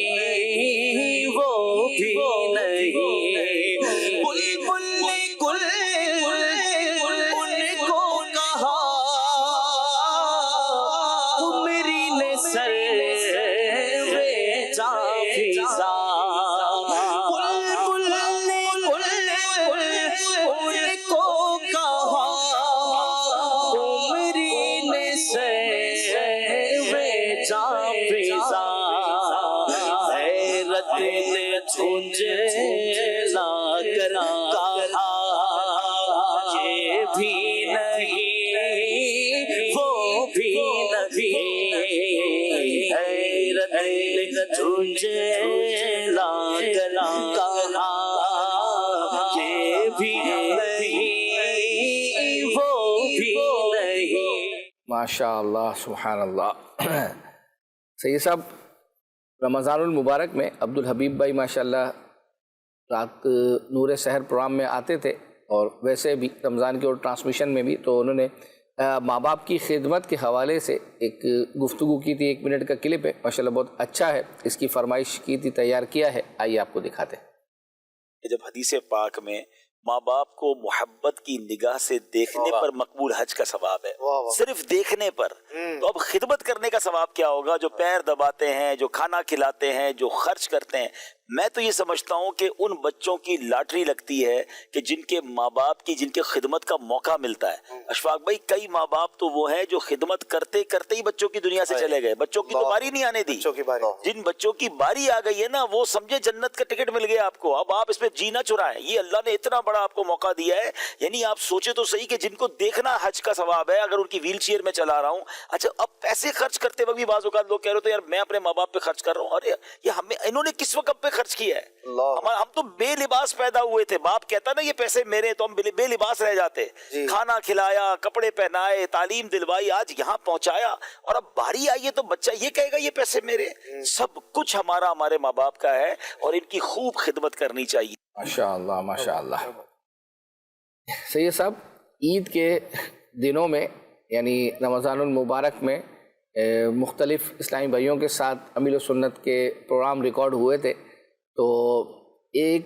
وہ بھی نہیں. بلبل ان کو کہا، میری نے سر جا فضا. بلبل ان کو کہا، میری نے سر جا فضا. حیرت نے جھنجھلا کر کہا، یہ بھی نہیں وہ بھی نہیں. حیرت نے جھنجھلا کر کہا، یہ بھی نہیں وہ بھی نہیں. ماشاء اللہ سبحان اللہ. سید صاحب، رمضان المبارک میں عبدالحبیب بھائی ماشاءاللہ رات نور سحر پروگرام میں آتے تھے، اور ویسے بھی رمضان کے اور ٹرانسمیشن میں بھی، تو انہوں نے ماں باپ کی خدمت کے حوالے سے ایک گفتگو کی تھی. 1 منٹ کا کلپ ہے ماشاءاللہ، بہت اچھا ہے. اس کی فرمائش کی تھی، تیار کیا ہے، آئیے آپ کو دکھاتے ہیں. جب حدیث پاک میں ماں باپ کو محبت کی نگاہ سے دیکھنے پر مقبول حج کا ثواب ہے، صرف دیکھنے پر، تو اب خدمت کرنے کا ثواب کیا ہوگا؟ جو پیر دباتے ہیں، جو کھانا کھلاتے ہیں، جو خرچ کرتے ہیں. میں تو یہ سمجھتا ہوں کہ ان بچوں کی لاٹری لگتی ہے کہ جن کے ماں باپ کی، جن کے خدمت کا موقع ملتا ہے. اشفاق بھائی، کئی ماں باپ تو وہ ہیں جو خدمت کرتے کرتے ہی بچوں کی دنیا سے چلے گئے، بچوں کی تو باری نہیں آنے دی. جن بچوں کی باری آ گئی ہے نا، وہ سمجھے جنت کا ٹکٹ مل گیا آپ کو. اب آپ اس پہ جینا چرائیں، یہ اللہ نے اتنا بڑا آپ کو موقع دیا ہے. یعنی آپ سوچے تو صحیح کہ جن کو دیکھنا حج کا ثواب ہے، اگر ان کی ویل چیئر میں چلا رہا ہوں، اچھا اب پیسے خرچ کرتے وقت بھی بعض اوقات لوگ کہہ رہے ہوتے ہیں یار میں اپنے ماں باپ پہ خرچ کر رہا ہوں. ارے یہ ہمیں انہوں نے کس وقت پہ خرچ کیا ہے. ہم تو بے لباس پیدا ہوئے تھے. باپ کہتا نا یہ پیسے میرے, تو ہم بے لباس رہ جاتے. کھانا کھلایا, کپڑے پہنائے, تعلیم دلوائی, آج یہاں پہنچایا, اور اب باری آئی ہے تو بچہ یہ کہے گا یہ پیسے میرے. سب کچھ ہمارا ہمارے ماں باپ کا ہے, اور ان کی خوب خدمت کرنی چاہیے. ماشاءاللہ ماشاءاللہ. سید صاحب, عید کے دنوں میں یعنی رمضان المبارک میں مختلف اسلامی بھائیوں کے ساتھ امیر سنت کے پروگرام ریکارڈ ہوئے تھے. تو ایک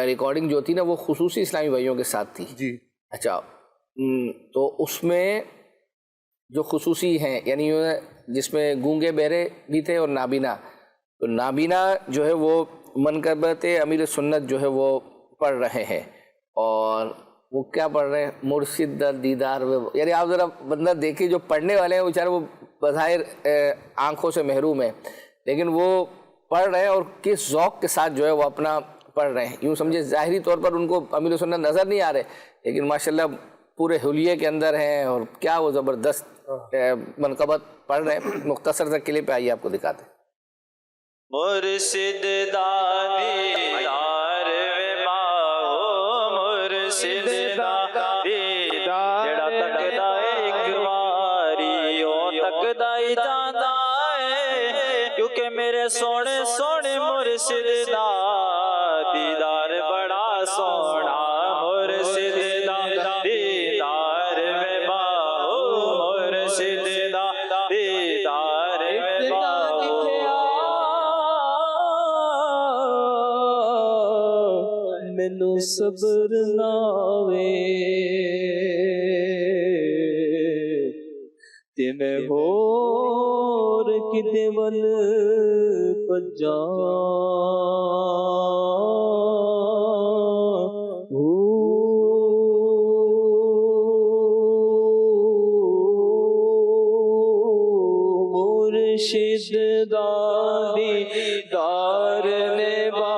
ریکارڈنگ جو تھی نا وہ خصوصی اسلامی بھائیوں کے ساتھ تھی. جی اچھا, تو اس میں جو خصوصی ہیں یعنی جس میں گونگے بہرے بھی تھے اور نابینا, تو نابینا جو ہے وہ منقبت امیر سنت جو ہے وہ پڑھ رہے ہیں. اور وہ کیا پڑھ رہے ہیں؟ مرشد در دیدار. یعنی آپ ذرا بندہ دیکھیں, جو پڑھنے والے ہیں بیچارے وہ بظاہر آنکھوں سے محروم ہیں, لیکن وہ پڑھ رہے ہیں اور کس ذوق کے ساتھ جو ہے وہ اپنا پڑھ رہے ہیں. یوں سمجھے ظاہری طور پر ان کو امیر سنت نظر نہیں آ رہے, لیکن ماشاءاللہ پورے حلیے کے اندر ہیں, اور کیا وہ زبردست منقبت پڑھ رہے ہیں. مختصر سا کلپ پہ آئیے آپ کو دکھاتے ہیں. مرشد دیدار وے ماں, مرشد دیدار جڑا تکدا ایک واری او تکدا ہی جاندا ہے, کیونکہ میرے سونے سونے مرشد دا دیدار بڑا سونا. مرشد دیدار وے ماں, مرشد دیدار وے ماں. مینوں صبر نہ وے تے میں ہور کتے ول پجاں. مرشد دا دیدار نبا,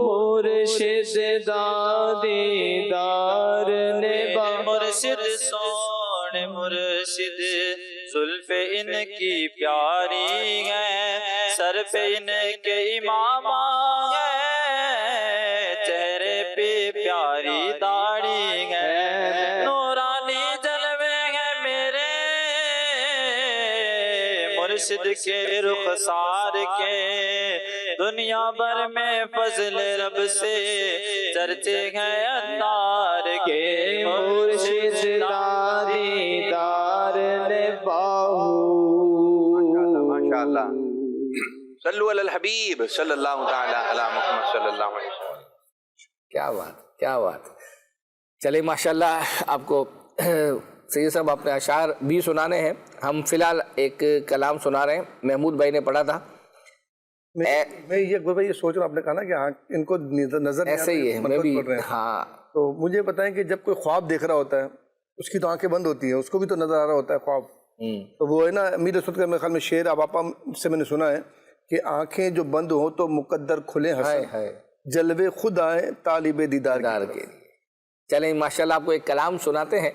مرشد دا دیدار نبا. مرشد سونے مرشد زلف ان کی پیاری ہے, سر پہ ان کے امام ہے, چہرے پہ پیاری داڑھی ہے, نورانی جلوے ہیں میرے مرشد کے رخسار کے. دنیا بھر میں فضل رب سے چرچے ہیں اتار کے. مرشد دیدار نباہو. ماشاءاللہ. صلو علی الحبیب صلی اللہ تعالی علی محمد صلی اللہ علیہ وسلم. کیا بات, کیا بات. چلے ماشاءاللہ, آپ کو سید صاحب اپنے اشعار بھی سنانے ہیں. ہم فی الحال ایک کلام سنا رہے ہیں, محمود بھائی نے پڑھا تھا. میں یہ اکبر بھائی یہ سوچ رہا ہوں, آپ نے کہا نا کہ ان کو نظر ایسے ہی ہے, میں بھی. ہاں, تو مجھے بتائیں کہ جب کوئی خواب دیکھ رہا ہوتا ہے اس کی تو آنکھیں بند ہوتی ہیں, اس کو بھی تو نظر آ رہا ہوتا ہے خواب. تو وہ ہے نا امیر سنت کا میرے خیال میں شعر اب آپا سے میں نے سنا ہے کہ آنکھیں جو بند ہوں تو مقدر کھلے حسن, جلوے خود آئے طالب دیدار کے. چلیں ماشاءاللہ آپ کو ایک کلام سناتے ہیں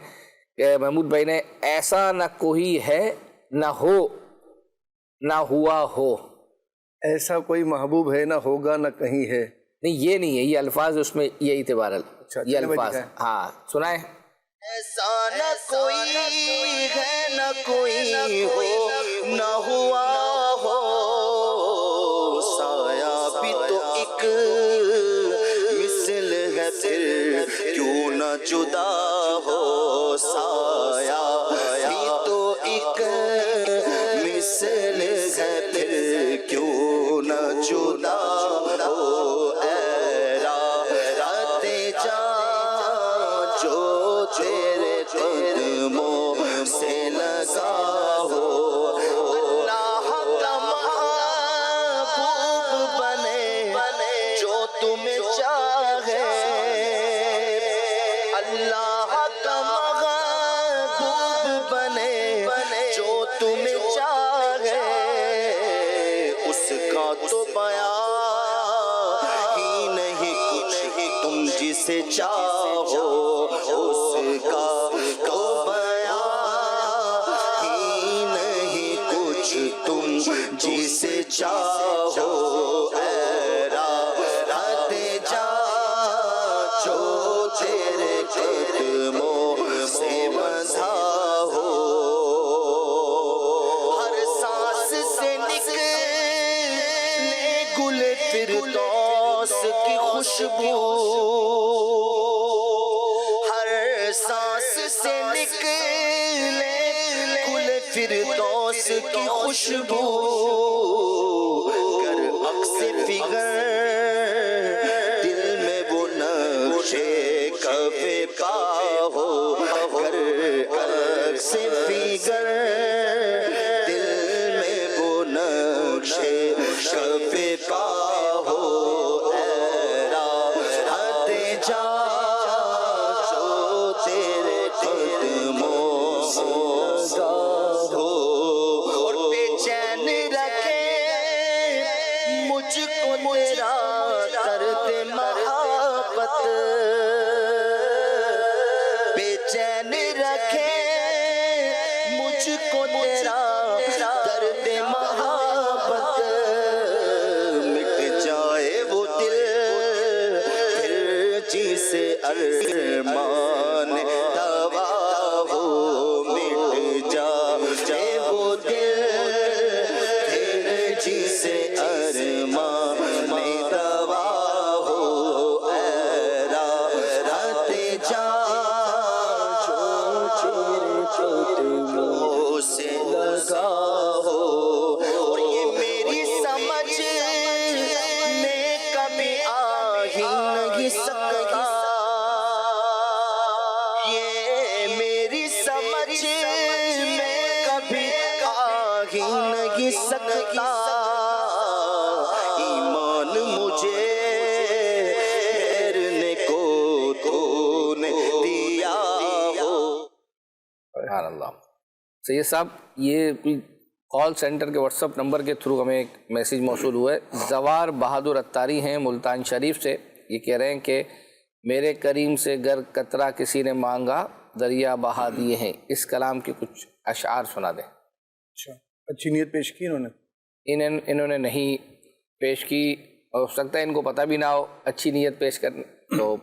کہ محمود بھائی نے. ایسا نہ کوئی ہے نہ ہو نہ ہوا ہو, ایسا کوئی محبوب ہے نہ ہوگا نہ کہیں ہے. نہیں یہ نہیں ہے, یہ الفاظ اس میں یہی تھے بہرحال. یہ الفاظ ہاں سنائیں. ایسا نہ کوئی ہے نہ کوئی ہو نہ ہوا ہو, سایہ بھی تو ایک مثل ہے پھر کیوں نہ جدا ہو. سایہ بھی تو ایک مثل ہے پھر کیوں نہ جدا ہو. اے رات جان جو تیرے قدموں سے لگا ہو, اللہ کا محبوب بنے جو تمہیں چاہے. اللہ کا محبوب بنے جو تمہیں چاہے. اس کا تو بیان ہی نہیں کچھ تم جسے چاہو, اس کا تو بیان ہی نہیں کچھ تم جسے چاہو. فردوس کی خوشبو ہر سانس سے نکلے گل فردوس کی خوشبو کر عکس فگر دل میں وہ نقش کف پا ہو کر عکس فگر دل میں وہ نقش کف پا ہو اے راحت جا جو تیرے قدموں سے لگا ہو اور بے چین رکھے مجھ کو تیرا درد محبت بے چین رکھے مجھ کو تیرا درد محبت مٹ جائے وہ دل پھر جی سے ارمان دوا ہو مٹ جائے وہ دل پھر جی سے ارمان دوا ہو اے راحت جا جو تیرے قدموں سے لگا ہو اور یہ میری سمجھ میں کبھی آ ہی نہیں سکتا یہ میری سمجھ میں کبھی آ ہی نہیں سکتا ایمان مجھے پھیرنے کو تو نے دیا ہو. سبحان اللہ. سید صاحب یہ کال سینٹر کے واٹس اپ نمبر کے تھرو ہمیں ایک میسیج موصول ہوا ہے. زوار بہادر اتاری ہیں ملتان شریف سے. یہ کہہ رہے ہیں کہ میرے کریم سے گر قطرہ کسی نے مانگا دریا بہا دیے ہیں. اس کلام کے کچھ اشعار سنا دیں. اچھا اچھی نیت پیش کی انہوں نے نہیں پیش کی اور ہو سکتا ہے ان کو پتہ بھی نہ ہو اچھی نیت پیش کرنے تو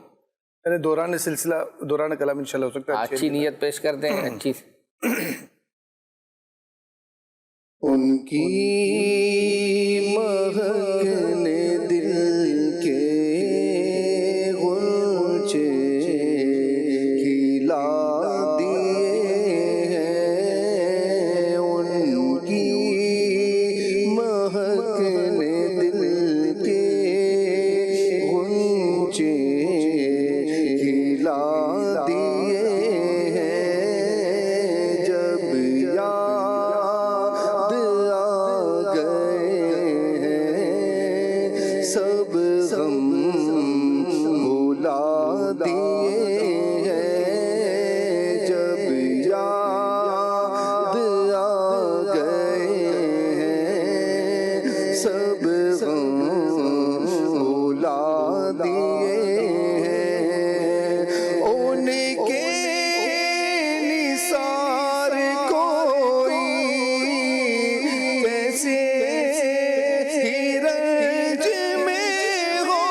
دوران سلسلہ دوران کلام انشاءاللہ ہو سکتا ہے اچھی نیت پیش کر دیں. اچھی ان کی مہکنے دل کے غنچے کھلا دیے ہیں ان کی مہکنے دل کے غنچے کھلا دیے ہیں جب یاد آ گئے ہیں سب غم بھلا دیے ہیں جب یاد آ گئے ہیں سب غم بھلا دیے ہیں ان کے نثار کوئی کیسے ہی رنج میں ہو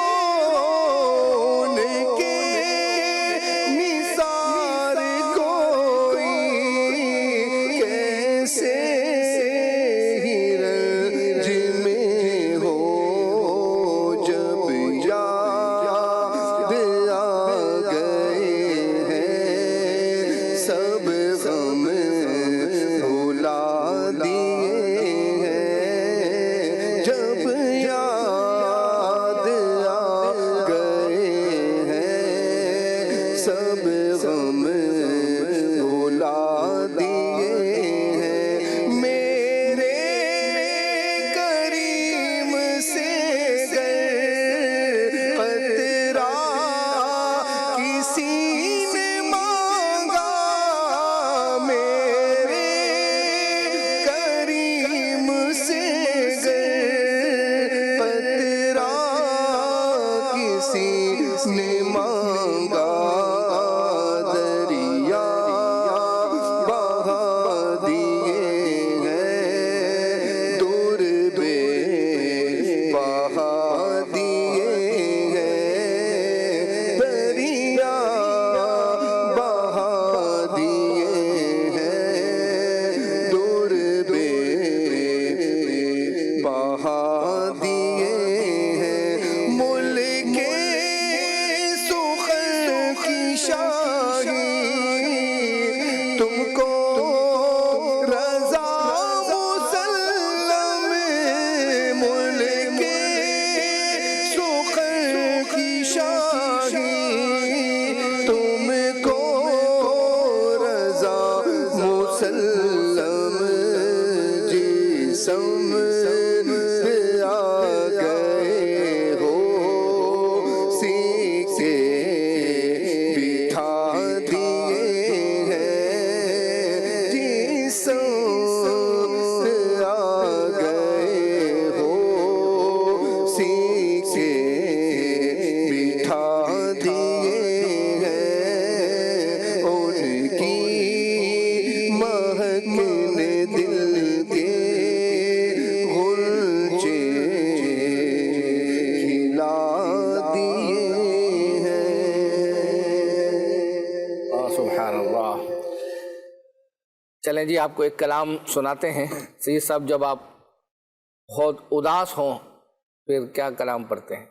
چلیں جی آپ کو ایک کلام سناتے ہیں. سید صاحب جب آپ بہت اداس ہوں پھر کیا کلام پڑھتے ہیں؟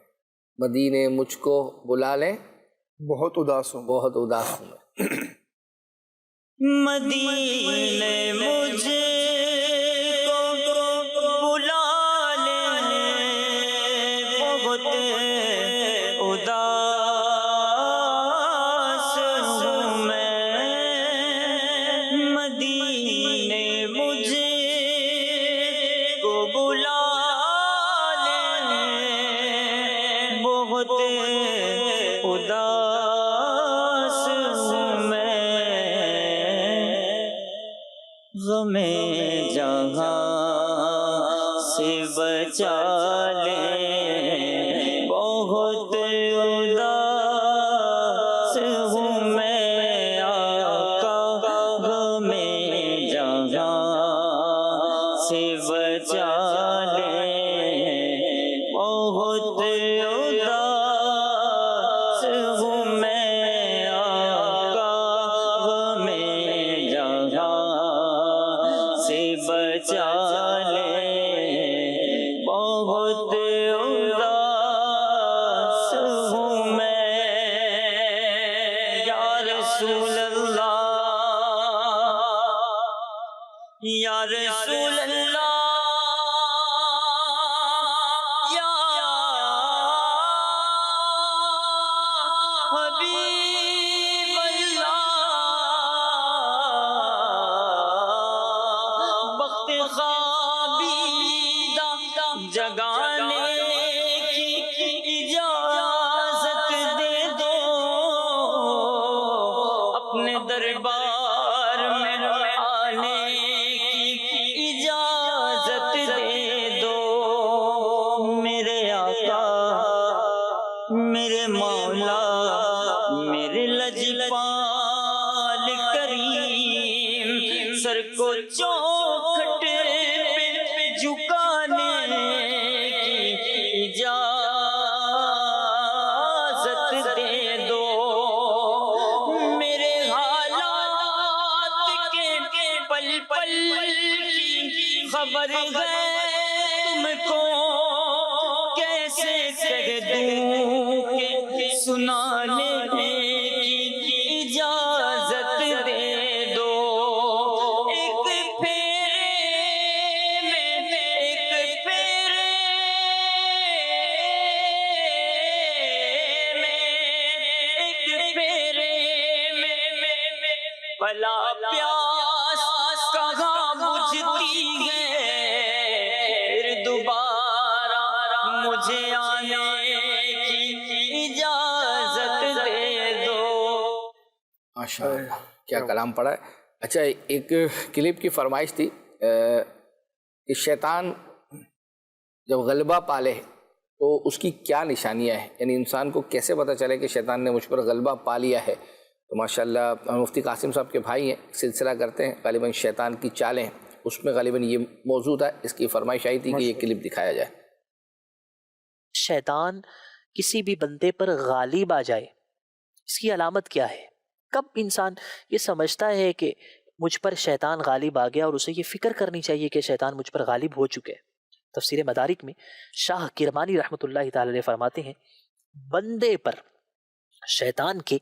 مدینے مجھ کو بلا لیں بہت اداس ہوں. بہت اداس ہوں میں. مدینے مجھے کو بلا لے بہت اداس ہوں میں. مدینے مجھے کو بلا لے بہت اداس ہوں میں. غم جہاں سے بچا لے بہت اداس ہوں میں آقا. غم جہاں سے بچا لے بہت اداس ہوں میں آقا. غم جہاں سے بچا لے بہت اداس ہوں میں. یا رسول اللہ یا رسول اللہ یا حبیب اللہ. وقت خوابیدہ جگانے کی اجازت دے دو. اپنے دربار میں آنے کی اجازت دے دو. میرے آقا میرے مولا میرے لجپال کریم سر کو چوکھٹ پہ جھکانے کی اجازت دے دو. میرے حالات کے پل پل کی خبر ہے تم کو کیسے کہہ دوں کہ سنانے کی اجازت دے دو. ایک پھیرے میں ایک پھیرے میں ایک پھیرے میں بلا پیاس کہاں بجھتی ہے. پھر دوبارہ مجھے آنے کی اجازت دے دو. ماشاء اللہ کیا کلام پڑھا ہے. اچھا ایک کلپ کی فرمائش تھی کہ شیطان جب غلبہ پالے تو اس کی کیا نشانیاں ہیں، یعنی انسان کو کیسے پتہ چلے کہ شیطان نے مجھ پر غلبہ پا لیا ہے. تو ماشاءاللہ مفتی قاسم صاحب کے بھائی ہیں، سلسلہ کرتے ہیں غالباً شیطان کی چالیں، اس میں غالباً یہ موضوع تھا. اس کی فرمائش آئی تھی کہ یہ کلپ دکھایا جائے. شیطان کسی بھی بندے پر غالب آ جائے اس کی علامت کیا ہے؟ کب انسان یہ سمجھتا ہے کہ مجھ پر شیطان غالب آ گیا اور اسے یہ فکر کرنی چاہیے کہ شیطان مجھ پر غالب ہو چکے؟ تفسیر مدارک میں شاہ کرمانی رحمۃ اللہ تعالی علیہ فرماتے ہیں بندے پر شیطان کے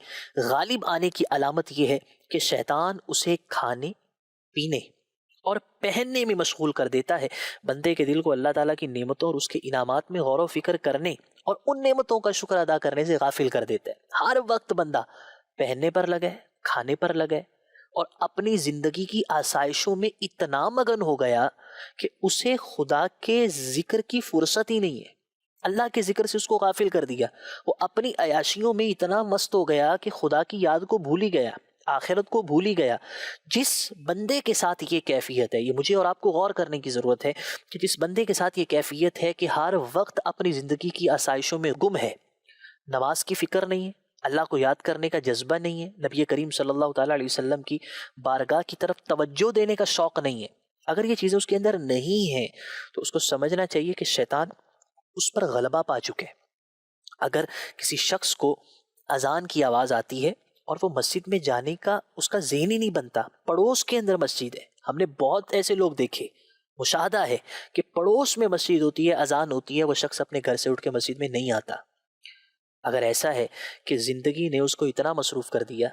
غالب آنے کی علامت یہ ہے کہ شیطان اسے کھانے پینے اور پہننے میں مشغول کر دیتا ہے. بندے کے دل کو اللہ تعالیٰ کی نعمتوں اور اس کے انعامات میں غور و فکر کرنے اور ان نعمتوں کا شکر ادا کرنے سے غافل کر دیتا ہے. ہر وقت بندہ پہننے پر لگا ہے، کھانے پر لگا ہے اور اپنی زندگی کی آسائشوں میں اتنا مگن ہو گیا کہ اسے خدا کے ذکر کی فرصت ہی نہیں ہے. اللہ کے ذکر سے اس کو غافل کر دیا. وہ اپنی عیاشیوں میں اتنا مست ہو گیا کہ خدا کی یاد کو بھول ہی گیا، آخرت کو بھول ہی گیا. جس بندے کے ساتھ یہ کیفیت ہے، یہ مجھے اور آپ کو غور کرنے کی ضرورت ہے کہ جس بندے کے ساتھ یہ کیفیت ہے کہ ہر وقت اپنی زندگی کی آسائشوں میں گم ہے، نماز کی فکر نہیں ہے، اللہ کو یاد کرنے کا جذبہ نہیں ہے، نبی کریم صلی اللہ تعالیٰ علیہ وسلم کی بارگاہ کی طرف توجہ دینے کا شوق نہیں ہے، اگر یہ چیزیں اس کے اندر نہیں ہیں تو اس کو سمجھنا چاہیے کہ شیطان اس پر غلبہ پا چکے. اگر کسی شخص کو اذان کی آواز آتی ہے اور وہ مسجد میں جانے کا اس کا ذہن ہی نہیں بنتا. پڑوس کے اندر مسجد ہے. ہم نے بہت ایسے لوگ دیکھے, مشاہدہ ہے کہ پڑوس میں مسجد ہوتی ہے, اذان ہوتی ہے, وہ شخص اپنے گھر سے اٹھ کے مسجد میں نہیں آتا. اگر ایسا ہے کہ زندگی نے اس کو اتنا مصروف کر دیا,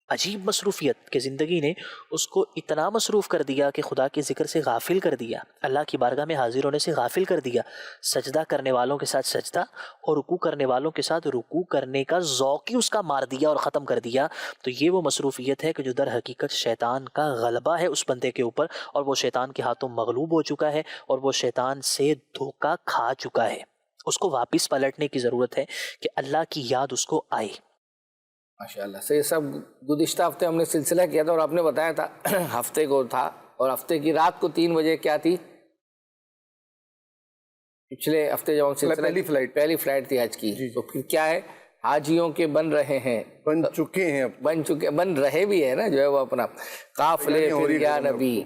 عجیب مصروفیت کہ زندگی نے اس کو اتنا مصروف کر دیا کہ خدا کے ذکر سے غافل کر دیا, اللہ کی بارگاہ میں حاضر ہونے سے غافل کر دیا, سجدہ کرنے والوں کے ساتھ سجدہ اور رکوع کرنے والوں کے ساتھ رکوع کرنے کا ذوق ہی اس کا مار دیا اور ختم کر دیا, تو یہ وہ مصروفیت ہے کہ جو در حقیقت شیطان کا غلبہ ہے اس بندے کے اوپر, اور وہ شیطان کے ہاتھوں مغلوب ہو چکا ہے اور وہ شیطان سے دھوکہ کھا چکا ہے. اس کو واپس پلٹنے کی ضرورت ہے کہ اللہ کی یاد اس کو آئے. ماشاءاللہ. سے یہ سب گزشتہ ہفتے ہم نے سلسلہ کیا تھا اور آپ نے بتایا تھا ہفتے کو تھا, اور ہفتے کی رات کو 3 بجے کیا تھی پچھلے ہفتے جب ہم سلسلہ پہلی فلائٹ تھی حج کی, تو پھر کیا ہے حاجیوں کے بن رہے ہیں, بن رہے بھی ہیں نا جو ہے وہ اپنا قافلے پھر یا نبی.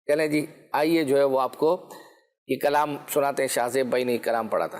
چلیں جی آئیے جو ہے وہ آپ کو یہ کلام سناتے ہیں. شاہ زیب بھائی نے یہ کلام پڑھا تھا.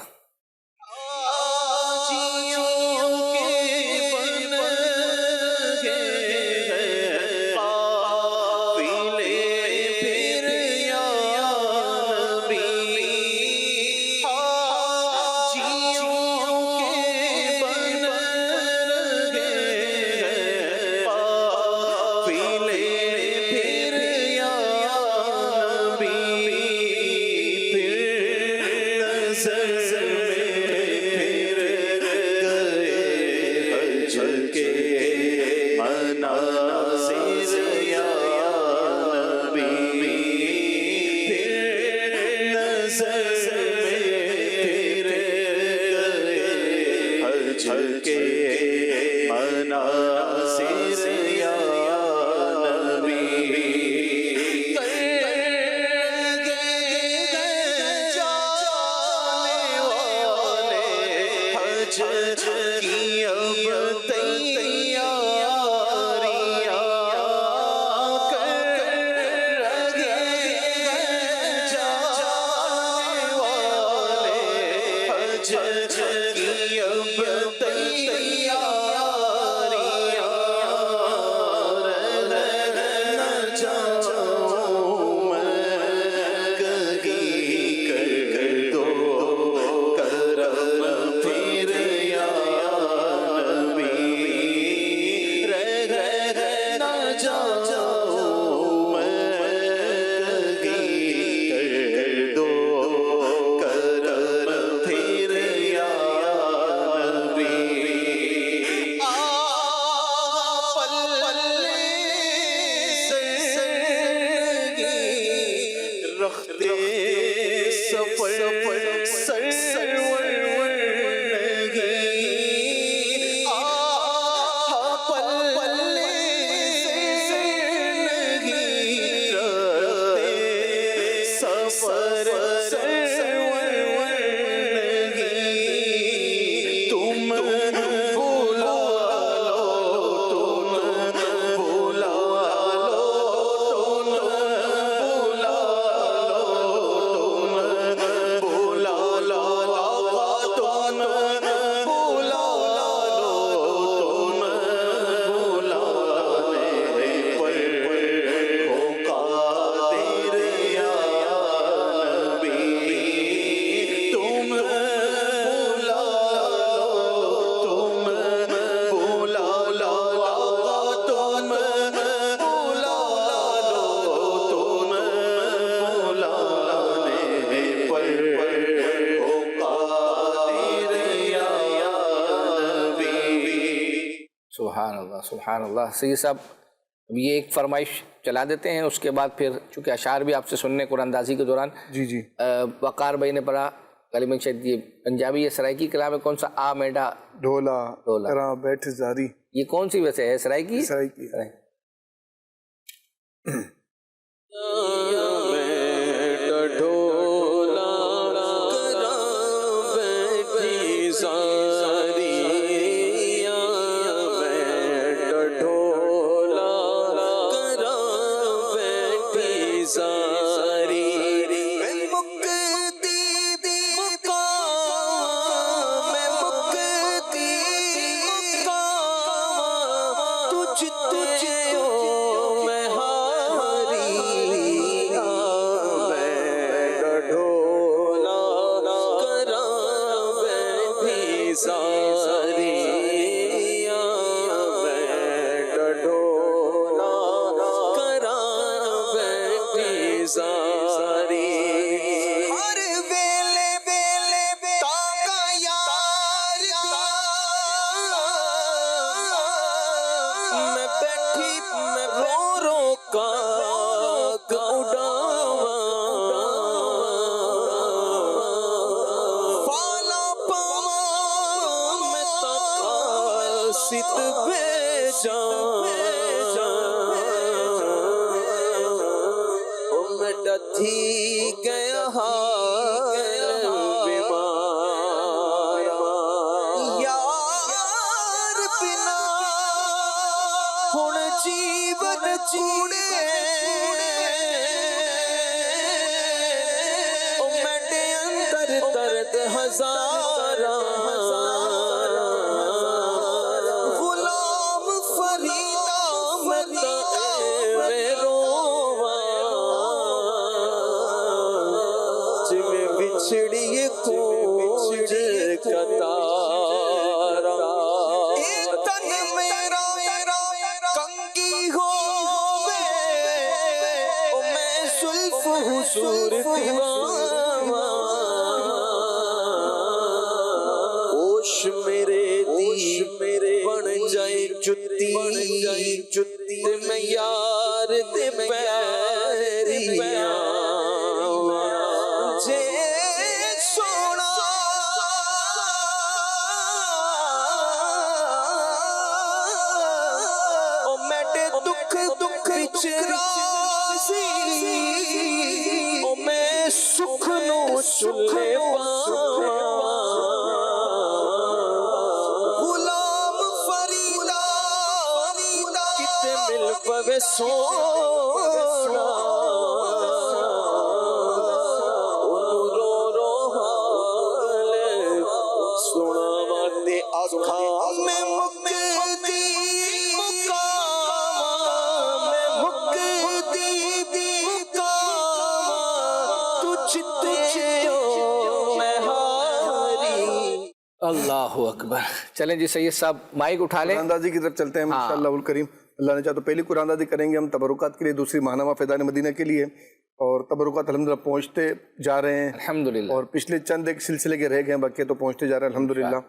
سبحان اللہ. سید صاحب یہ ایک فرمائش چلا دیتے ہیں, اس کے بعد پھر چونکہ اشعار بھی آپ سے سننے قرآن اندازی کے دوران. جی وقار بھائی نے پڑھا کلمہ شاید یہ پنجابی یہ سرائکی کلام ہے, کون سا آ میڈا ڈھولا بیٹھ زاری, یہ کون سی ویسے ہے سرائکی؟ سرائکی. ساری ڈڈونا کرا بیٹھی ساری ہر ویلے ویلے تاکا یار میں بیٹھی میں رو رو کا تھی گیا بیمار یار بنا ہن جیون چوڑے میرے اندر درد ہزاراں غلام فریدا میں بچھڑی کوچ کتارا تن میرا کنگی ہووے میں زلف حضور دیواں ہوش میرے بن جائے جتی میں یار دے پیریاں سکھ نو چلے غلام فریدا کتے مل پوے سونا رو رو حال سنا واتے آنکھاں میں مکتی اللہ اکبر. چلیں جی سید صاحب مائک اٹھا لیں. قرآن اندازی کی طرف چلتے ہیں انشاءاللہ الکریم. اللہ نے چاہا تو پہلی قرآن اندازی کریں گے ہم تبرکات کے لیے, دوسری ماہنامہ فیضان مدینہ کے لیے, اور تبرکات الحمدللہ پہنچتے جا رہے ہیں الحمدللہ, اور پچھلے چند ایک سلسلے کے رہ گئے ہیں, باقی تو پہنچتے جا رہے ہیں الحمدللہ.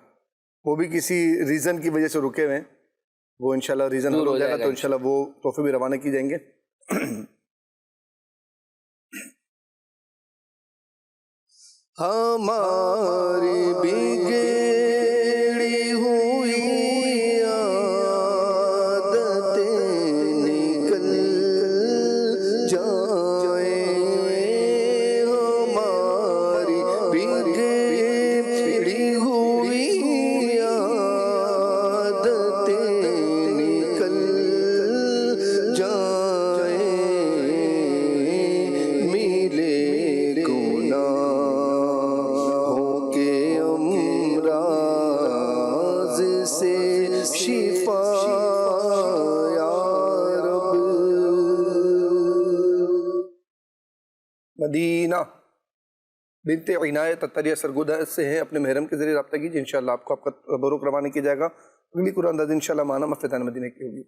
وہ بھی کسی ریزن کی وجہ سے رکے ہوئے ہیں, وہ انشاءاللہ ریزن ہو جائے گا تو انشاءاللہ وہ تحفے بھی روانہ کی جائیں گے. ہماری بگڑی ہوئی عادتیں نکل جائیں, ہماری بگڑی ہوئی عادتیں نکل جائیں, ملے گناہ شفا یا رب. مدینہ بنت عنایت اتریہ سرگودہ سے ہیں, اپنے محرم کے ذریعے رابطہ کیجیے, انشاءاللہ آپ کو آپ کا تبرک روانہ کیا جائے گا. اگلی قرآن اندازی انشاءاللہ ماہنامہ فیضان مدینہ کی ہوگی.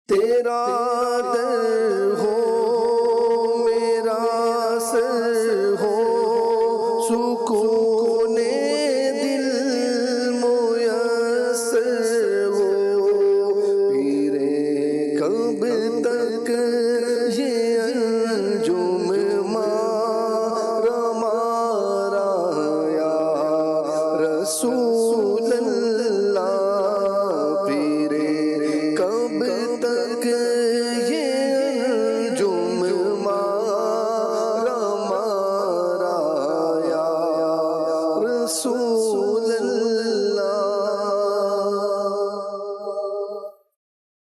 تیرا در ہو میرا سر ہو, سکون دل میسر ہو, پیرے کب تک یہ انجم مارا مارا یا رسول اللہ, پیرے کب تک یہ انجم مارا مارا یا رسول اللہ.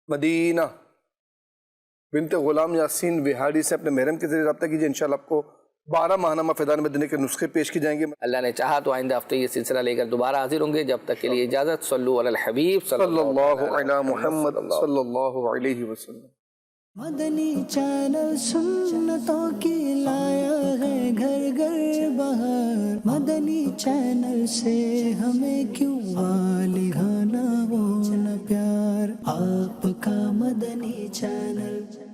مدینہ بنت غلام یاسین وہاڑی سے اپنے محرم کے ذریعے رابطہ کیجیے, انشاءاللہ آپ کو 12 ماہنامہ فیضان مدینہ کے نسخے پیش کی جائیں گے. اللہ نے چاہا تو آئندہ ہفتے یہ سلسلہ لے کر دوبارہ حاضر ہوں گے. جب تک کے لیے اجازت. صلو علی الحبیب صلی اللہ علی محمد صلی اللہ علیہ وسلم. مدنی چینل سنتوں کی لایا ہے گھر گھر, مدنی چینل سے ہمیں کیوں والی گانا وہ نہ پیار، آپ کا مدنی چینل